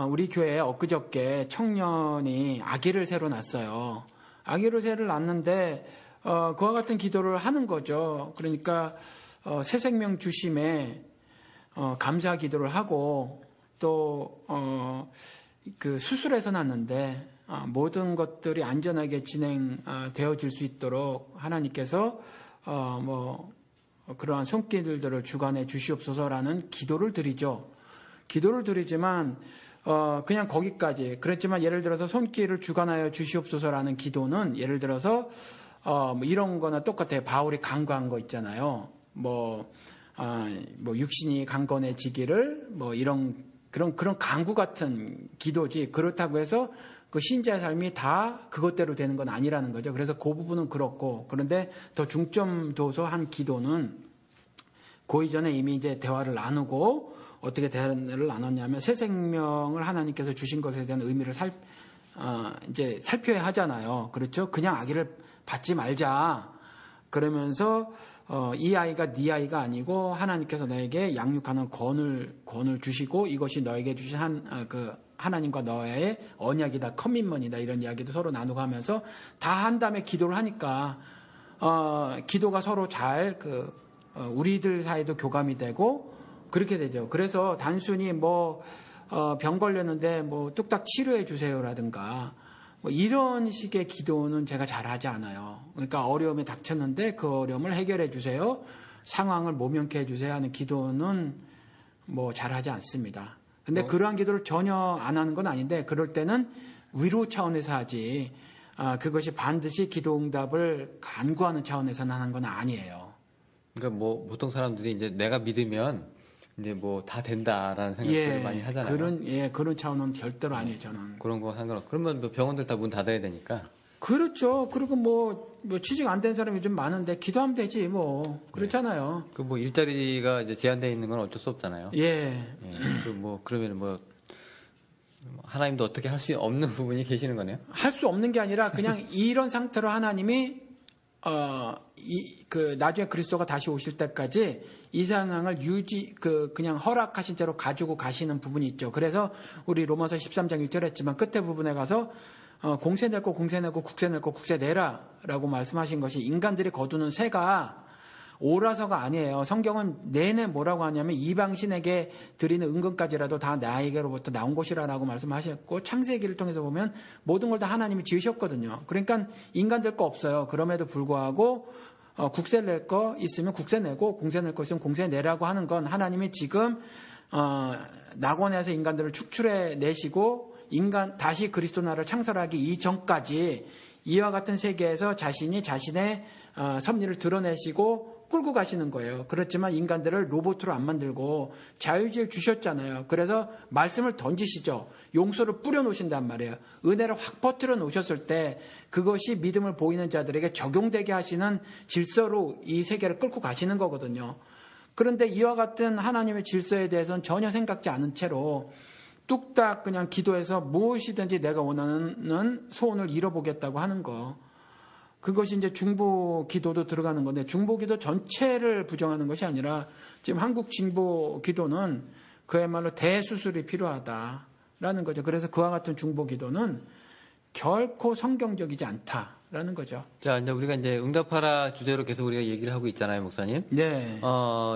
우리 교회에 엊그저께 청년이 아기를 새로 낳았어요. 아기를 새로 낳았는데 그와 같은 기도를 하는 거죠. 그러니까 새 생명 주심에 감사 기도를 하고 또 그 수술해서 났는데 모든 것들이 안전하게 진행되어질 수 있도록 하나님께서 그러한 손길들을 주관해 주시옵소서라는 기도를 드리죠. 기도를 드리지만 그냥 거기까지. 그렇지만 예를 들어서 손길을 주관하여 주시옵소서라는 기도는 예를 들어서 뭐 이런 거나 똑같아요. 바울이 간구한 거 있잖아요. 뭐 육신이 강건해지기를 뭐 그런 간구 같은 기도지. 그렇다고 해서 그 신자의 삶이 다 그것대로 되는 건 아니라는 거죠. 그래서 그 부분은 그렇고, 그런데 더 중점 둬서 한 기도는 그 이전에 이미 이제 대화를 나누고, 어떻게 대화를 나눴냐면 새 생명을 하나님께서 주신 것에 대한 의미를 이제 살펴야 하잖아요. 그렇죠? 그냥 아기를 받지 말자. 그러면서 이 아이가 네 아이가 아니고 하나님께서 너에게 양육하는 권을 주시고 이것이 너에게 주신 하나님과 너의 언약이다, 커밋먼이다, 이런 이야기도 서로 나누고 하면서 다 한 다음에 기도를 하니까 기도가 서로 잘 우리들 사이도 교감이 되고 그렇게 되죠. 그래서 단순히 병 걸렸는데 뚝딱 치료해 주세요라든가 뭐 이런 식의 기도는 제가 잘하지 않아요. 그러니까 어려움에 닥쳤는데 그 어려움을 해결해 주세요, 상황을 모면케 해 주세요 하는 기도는 잘하지 않습니다. 근데 그러한 기도를 전혀 안 하는 건 아닌데, 그럴 때는 위로 차원에서 하지, 그것이 반드시 기도 응답을 간구하는 차원에서 하는 건 아니에요. 그러니까 보통 사람들이 이제 내가 믿으면 이제 다 된다라는 생각을 많이 하잖아요. 그런 차원은 절대로 아니에요, 저는. 그런 거 상관없고. 그러면 또 병원들 다 문 닫아야 되니까. 그렇죠. 그리고 취직 안 된 사람이 좀 많은데 기도하면 되지, 그렇잖아요. 일자리가 이제 제한되어 있는 건 어쩔 수 없잖아요. 예. 그러면 하나님도 어떻게 할 수 없는 부분이 계시는 거네요? 할 수 없는 게 아니라 그냥 이런 상태로 하나님이 나중에 그리스도가 다시 오실 때까지 이 상황을 그냥 허락하신 채로 가지고 가시는 부분이 있죠. 그래서 우리 로마서 13장 1절 했지만 끝에 부분에 가서 공세 낼 거 공세 내고 국세 낼 거 국세 내라 라고 말씀하신 것이 인간들이 거두는 세가 오라서가 아니에요. 성경은 내내 뭐라고 하냐면 이방신에게 드리는 은근까지라도 다 나에게로부터 나온 것이라고 말씀하셨고, 창세기를 통해서 보면 모든 걸 다 하나님이 지으셨거든요. 그러니까 인간들 거 없어요. 그럼에도 불구하고 국세를 낼 거 있으면 국세 내고 공세 낼 거 있으면 공세 내라고 하는 건 하나님이 지금 낙원에서 인간들을 축출해 내시고 다시 그리스도 나라를 창설하기 이전까지 이와 같은 세계에서 자신이 자신의 섭리를 드러내시고 끌고 가시는 거예요. 그렇지만 인간들을 로봇으로 안 만들고 자유의지를 주셨잖아요. 그래서 말씀을 던지시죠. 용서를 뿌려 놓으신단 말이에요. 은혜를 확 퍼뜨려 놓으셨을 때 그것이 믿음을 보이는 자들에게 적용되게 하시는 질서로 이 세계를 끌고 가시는 거거든요. 그런데 이와 같은 하나님의 질서에 대해서는 전혀 생각지 않은 채로 뚝딱 그냥 기도해서 무엇이든지 내가 원하는 소원을 이뤄보겠다고 하는 거. 그것이 이제 중보 기도도 들어가는 건데, 중보 기도 전체를 부정하는 것이 아니라 지금 한국 중보 기도는 그야말로 대수술이 필요하다라는 거죠. 그래서 그와 같은 중보 기도는 결코 성경적이지 않다라는 거죠. 자, 이제 우리가 이제 응답하라 주제로 계속 우리가 얘기를 하고 있잖아요, 목사님. 네.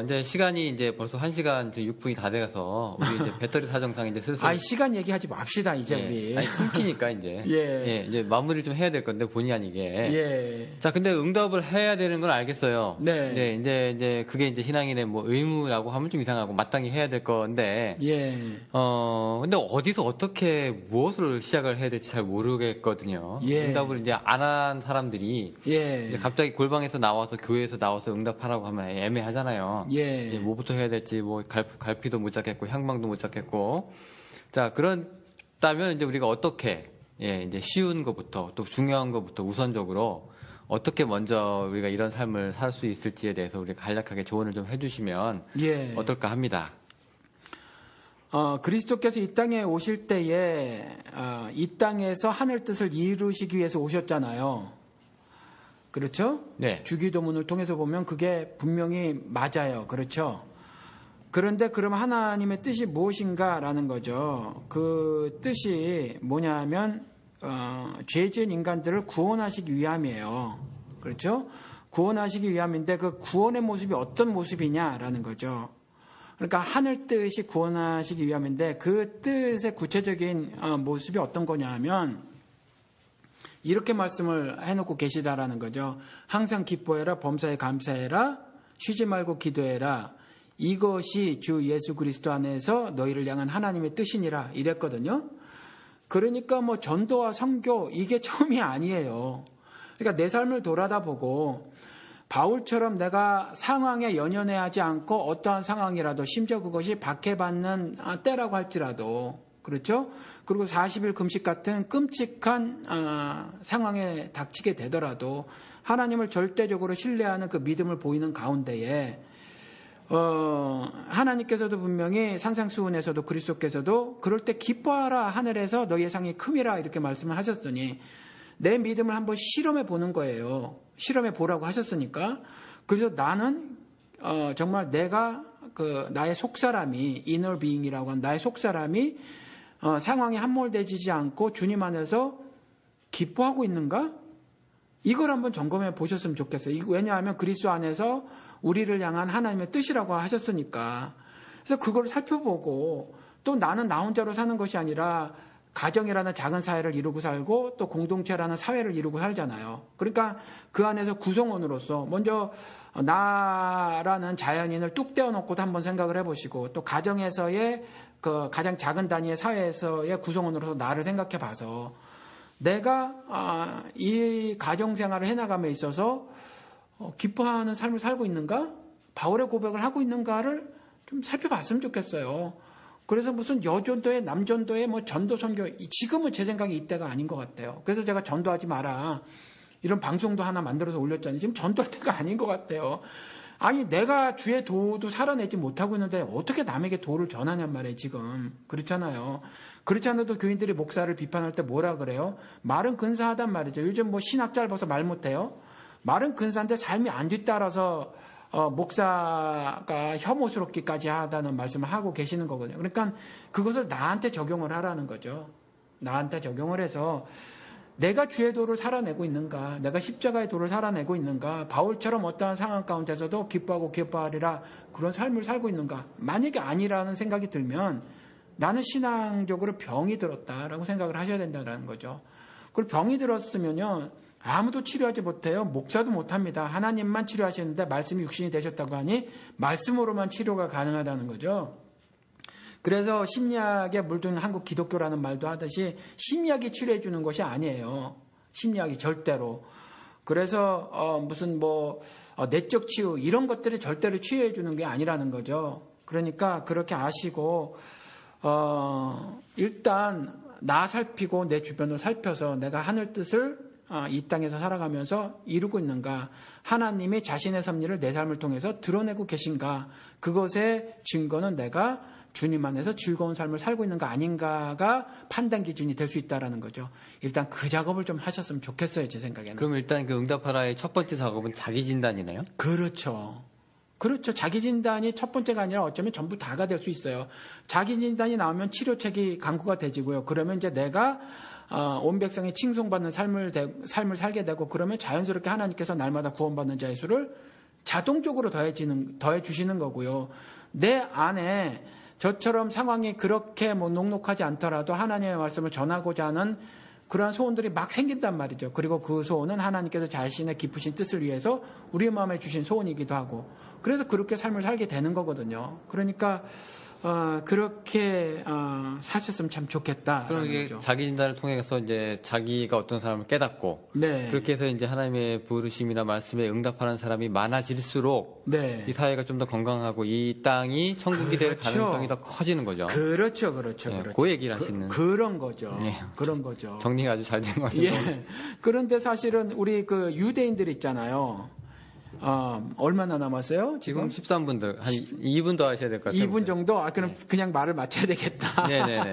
이제 시간이 이제 벌써 1시간 6분이 다 돼가서 우리 이제 배터리 사정상 이제 슬슬. 시간 얘기하지 맙시다, 이제 우리. 끊기니까 이제. 예. 이제 마무리를 좀 해야 될 건데, 본의 아니게. 예. 자, 근데 응답을 해야 되는 건 알겠어요. 네. 이제 그게 이제 신앙인의 의무라고 하면 좀 이상하고 마땅히 해야 될 건데. 예. 근데 어디서 어떻게 무엇을 시작을 해야 될지 잘 모르겠거든요. 예. 응답을 이제 안 한 사람들이. 예. 이제 갑자기 골방에서 나와서 교회에서 나와서 응답하라고 하면 애매하잖아요. 예. 뭐부터 해야 될지 갈피도 못 잡겠고 향방도 못 잡겠고. 자, 그렇다면 이제 우리가 어떻게 이제 쉬운 것부터 또 중요한 것부터 우선적으로 어떻게 먼저 우리가 이런 삶을 살 수 있을지에 대해서 우리가 간략하게 조언을 좀 해주시면 어떨까 합니다. 그리스도께서 이 땅에 오실 때에 이 땅에서 하늘 뜻을 이루시기 위해서 오셨잖아요. 그렇죠? 네. 주기도문을 통해서 보면 그게 분명히 맞아요. 그렇죠? 그런데 그럼 하나님의 뜻이 무엇인가라는 거죠. 그 뜻이 뭐냐면 죄 지은 인간들을 구원하시기 위함이에요. 그렇죠? 구원하시기 위함인데 그 구원의 모습이 어떤 모습이냐라는 거죠. 그러니까 하늘 뜻이 구원하시기 위함인데 그 뜻의 구체적인 모습이 어떤 거냐 하면 이렇게 말씀을 해놓고 계시다라는 거죠. 항상 기뻐해라, 범사에 감사해라, 쉬지 말고 기도해라. 이것이 주 예수 그리스도 안에서 너희를 향한 하나님의 뜻이니라 이랬거든요. 그러니까 뭐 전도와 선교 이게 처음이 아니에요. 그러니까 내 삶을 돌아다 보고 바울처럼 내가 상황에 연연해하지 않고 어떠한 상황이라도 심지어 그것이 박해받는 때라고 할지라도 그렇죠? 그리고 40일 금식 같은 끔찍한 상황에 닥치게 되더라도 하나님을 절대적으로 신뢰하는 그 믿음을 보이는 가운데에 하나님께서도 분명히 산상수훈에서도 그리스도께서도 그럴 때 기뻐하라 하늘에서 너희의 상이 큼이라 이렇게 말씀을 하셨으니 내 믿음을 한번 실험해 보는 거예요. 실험해 보라고 하셨으니까. 그래서 나는 정말 내가 나의 속사람이 inner being이라고 하는 나의 속사람이 상황에 함몰되지 않고 주님 안에서 기뻐하고 있는가? 이걸 한번 점검해 보셨으면 좋겠어요. 왜냐하면 그리스도 안에서 우리를 향한 하나님의 뜻이라고 하셨으니까. 그래서 그걸 살펴보고 또 나는 나 혼자로 사는 것이 아니라 가정이라는 작은 사회를 이루고 살고 또 공동체라는 사회를 이루고 살잖아요. 그러니까 그 안에서 구성원으로서 먼저 나라는 자연인을 뚝 떼어놓고도 한번 생각을 해보시고 또 가정에서의 그 가장 작은 단위의 사회에서의 구성원으로서 나를 생각해 봐서 내가 이 가정생활을 해나감에 있어서 기뻐하는 삶을 살고 있는가? 바울의 고백을 하고 있는가를 좀 살펴봤으면 좋겠어요. 그래서 무슨 여전도에 남전도에 뭐 전도 선교 지금은 제 생각에 이때가 아닌 것 같아요. 그래서 제가 전도하지 마라 이런 방송도 하나 만들어서 올렸잖아요. 지금 전도할 때가 아닌 것 같아요. 아니 내가 주의 도도 살아내지 못하고 있는데 어떻게 남에게 도를 전하냔 말이에요. 지금 그렇잖아요. 그렇지 않아도 교인들이 목사를 비판할 때 뭐라 그래요? 말은 근사하단 말이죠. 요즘 뭐 신학 짧아서 말 못해요. 말은 근사한데 삶이 안 뒤따라서 목사가 혐오스럽기까지 하다는 말씀을 하고 계시는 거거든요. 그러니까 그것을 나한테 적용을 하라는 거죠. 나한테 적용을 해서 내가 주의 도를 살아내고 있는가, 내가 십자가의 도를 살아내고 있는가, 바울처럼 어떠한 상황 가운데서도 기뻐하고 기뻐하리라 그런 삶을 살고 있는가. 만약에 아니라는 생각이 들면 나는 신앙적으로 병이 들었다라고 생각을 하셔야 된다는 거죠. 그리고 병이 들었으면요. 아무도 치료하지 못해요. 목사도 못합니다. 하나님만 치료하시는데 말씀이 육신이 되셨다고 하니 말씀으로만 치료가 가능하다는 거죠. 그래서 심리학에 물든 한국 기독교라는 말도 하듯이 심리학이 치료해 주는 것이 아니에요. 심리학이 절대로. 그래서 무슨 내적 치유 이런 것들이 절대로 치유해 주는 게 아니라는 거죠. 그러니까 그렇게 아시고 일단 나 살피고 내 주변을 살펴서 내가 하늘 뜻을 이 땅에서 살아가면서 이루고 있는가, 하나님이 자신의 섭리를 내 삶을 통해서 드러내고 계신가, 그것의 증거는 내가 주님 안에서 즐거운 삶을 살고 있는가 아닌가가 판단 기준이 될 수 있다는 거죠. 일단 그 작업을 좀 하셨으면 좋겠어요, 제 생각에는. 그럼 일단 그 응답하라의 첫 번째 작업은 자기 진단이네요? 그렇죠. 자기 진단이 첫 번째가 아니라 어쩌면 전부 다가 될 수 있어요. 자기 진단이 나오면 치료책이 강구가 되지고요. 그러면 이제 내가 온 백성이 칭송받는 삶을 살게 되고, 그러면 자연스럽게 하나님께서 날마다 구원받는 자의 수를 자동적으로 더해 주시는 거고요. 내 안에 저처럼 상황이 그렇게 녹록하지 않더라도 하나님의 말씀을 전하고자 하는 그러한 소원들이 막 생긴단 말이죠. 그리고 그 소원은 하나님께서 자신의 깊으신 뜻을 위해서 우리 마음에 주신 소원이기도 하고, 그래서 그렇게 삶을 살게 되는 거거든요. 그러니까 그렇게 사셨으면 참 좋겠다. 그럼 이게 자기 진단을 통해서 이제 자기가 어떤 사람을 깨닫고, 네. 그렇게 해서 이제 하나님의 부르심이나 말씀에 응답하는 사람이 많아질수록, 네. 이 사회가 좀 더 건강하고 이 땅이 천국이 될 가능성이 더 커지는 거죠. 그렇죠. 그 얘기를 하시는. 그런 거죠. 네. 그런 거죠. 정리가 아주 잘 된 것 같아요. 예. 그런데 사실은 우리 그 유대인들 있잖아요. 얼마나 남았어요? 지금 13분들 한 2분 더 하셔야 될 것 같아요. 2분 정도? 그럼 그냥 말을 마쳐야 되겠다. 네네네.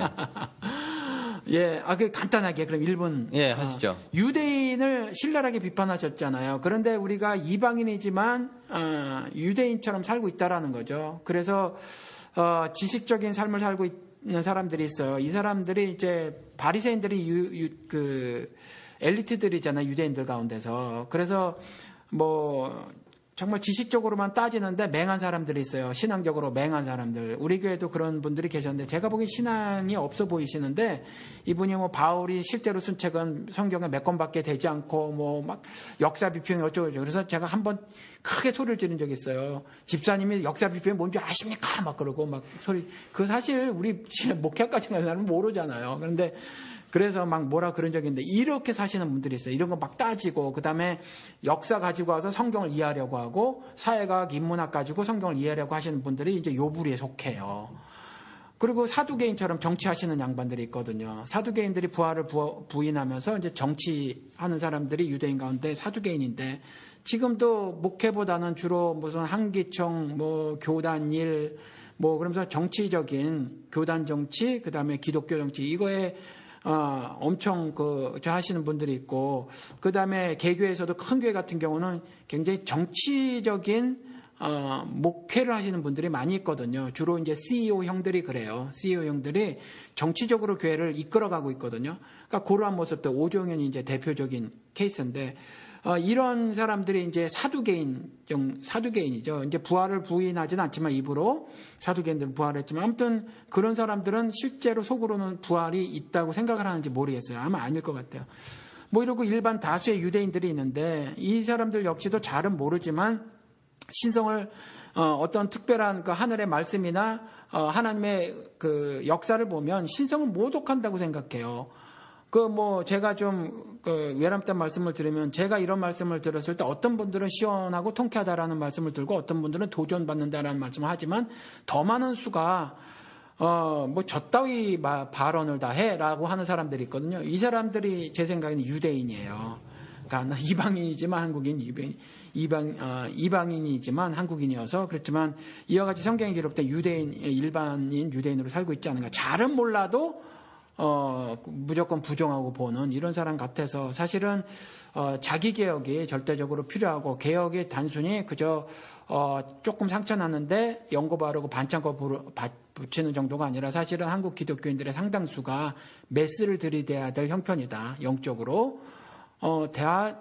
예, 간단하게 그럼 1분. 예, 하시죠. 유대인을 신랄하게 비판하셨잖아요. 그런데 우리가 이방인이지만 유대인처럼 살고 있다라는 거죠. 그래서 지식적인 삶을 살고 있는 사람들이 있어요. 이 사람들이 이제 바리새인들이 엘리트들이잖아요. 유대인들 가운데서. 그래서 정말 지식적으로만 따지는데 맹한 사람들이 있어요. 신앙적으로 맹한 사람들. 우리 교회도 그런 분들이 계셨는데 제가 보기엔 신앙이 없어 보이시는데 이분이 뭐 바울이 실제로 쓴 책은 성경에 몇 권밖에 되지 않고 뭐 막 역사 비평이 어쩌고저쩌고. 그래서 제가 한번 크게 소리를 지른 적이 있어요. 집사님이 역사 비평이 뭔지 아십니까? 막 그러고 막 소리. 그 사실 우리 목회까지 가는 사람은 모르잖아요. 그런데 그래서 막 뭐라 그런 적이 있는데 이렇게 사시는 분들이 있어요. 이런 거 막 따지고 그다음에 역사 가지고 와서 성경을 이해하려고 하고 사회과학 인문학 가지고 성경을 이해하려고 하시는 분들이 이제 요 부류에 속해요. 그리고 사두개인처럼 정치하시는 양반들이 있거든요. 사두개인들이 부활을 부인하면서 이제 정치하는 사람들이 유대인 가운데 사두개인인데 지금도 목회보다는 주로 무슨 한기총 뭐 교단 일 뭐 그러면서 정치적인 교단 정치 그다음에 기독교 정치 이거에 엄청 저 하시는 분들이 있고, 그 다음에 개교에서도 큰 교회 같은 경우는 굉장히 정치적인, 목회를 하시는 분들이 많이 있거든요. 주로 이제 CEO 형들이 그래요. CEO 형들이 정치적으로 교회를 이끌어가고 있거든요. 그러니까 그러한 모습도 오종현이 이제 대표적인 케이스인데, 이런 사람들이 이제 사두개인이죠. 이제 부활을 부인하지는 않지만 입으로 사두개인들은 부활했지만 아무튼 그런 사람들은 실제로 속으로는 부활이 있다고 생각을 하는지 모르겠어요. 아마 아닐 것 같아요. 뭐 이러고 일반 다수의 유대인들이 있는데 이 사람들 역시도 잘은 모르지만 신성을 어떤 특별한 그 하늘의 말씀이나 하나님의 그 역사를 보면 신성을 모독한다고 생각해요. 제가 외람 때 말씀을 들으면 제가 이런 말씀을 들었을 때 어떤 분들은 시원하고 통쾌하다라는 말씀을 들고 어떤 분들은 도전받는다라는 말씀을 하지만 더 많은 수가, 저 따위 발언을 다 해라고 하는 사람들이 있거든요. 이 사람들이 제 생각에는 유대인이에요. 그러니까 이방인이지만 한국인, 이방인이지만 한국인이어서 그렇지만 이와 같이 성경에 기록된 유대인, 일반인 유대인으로 살고 있지 않은가. 잘은 몰라도 무조건 부정하고 보는 이런 사람 같아서 사실은 자기 개혁이 절대적으로 필요하고 개혁이 단순히 그저 조금 상처 났는데 연고 바르고 반창고 붙이는 정도가 아니라 사실은 한국 기독교인들의 상당수가 메스를 들이대야 될 형편이다. 영적으로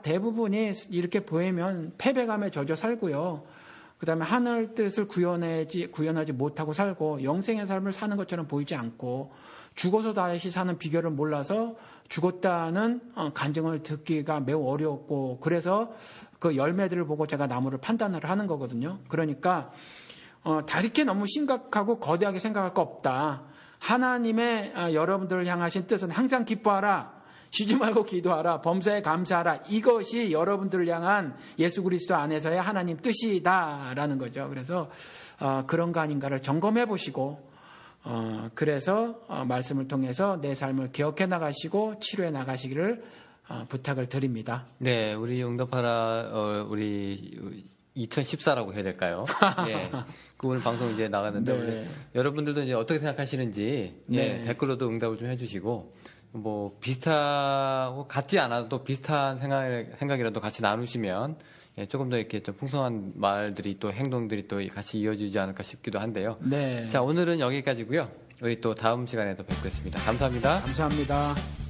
대부분이 이렇게 보이면 패배감에 젖어 살고요. 그다음에 하늘 뜻을 구현하지 못하고 살고 영생의 삶을 사는 것처럼 보이지 않고 죽어서 다시 사는 비결을 몰라서 죽었다는 간증을 듣기가 매우 어려웠고 그래서 그 열매들을 보고 제가 나무를 판단을 하는 거거든요. 그러니까 다 이렇게 너무 심각하고 거대하게 생각할 거 없다. 하나님의 여러분들을 향하신 뜻은 항상 기뻐하라. 쉬지 말고 기도하라. 범사에 감사하라. 이것이 여러분들을 향한 예수 그리스도 안에서의 하나님 뜻이다라는 거죠. 그래서 그런가 아닌가를 점검해 보시고 그래서 말씀을 통해서 내 삶을 개혁해 나가시고 치료해 나가시기를 부탁을 드립니다. 네, 우리 응답하라 우리 2014라고 해야 될까요? 예. 그 오늘 방송 이제 나갔는데 네. 여러분들도 이제 어떻게 생각하시는지 네. 댓글로도 응답을 좀 해주시고 뭐 비슷하고 같지 않아도 비슷한 생각이라도 같이 나누시면 조금 더 이렇게 좀 풍성한 말들이 또 행동들이 또 같이 이어지지 않을까 싶기도 한데요. 네. 자, 오늘은 여기까지고요. 우리 또 다음 시간에도 뵙겠습니다. 감사합니다. 감사합니다.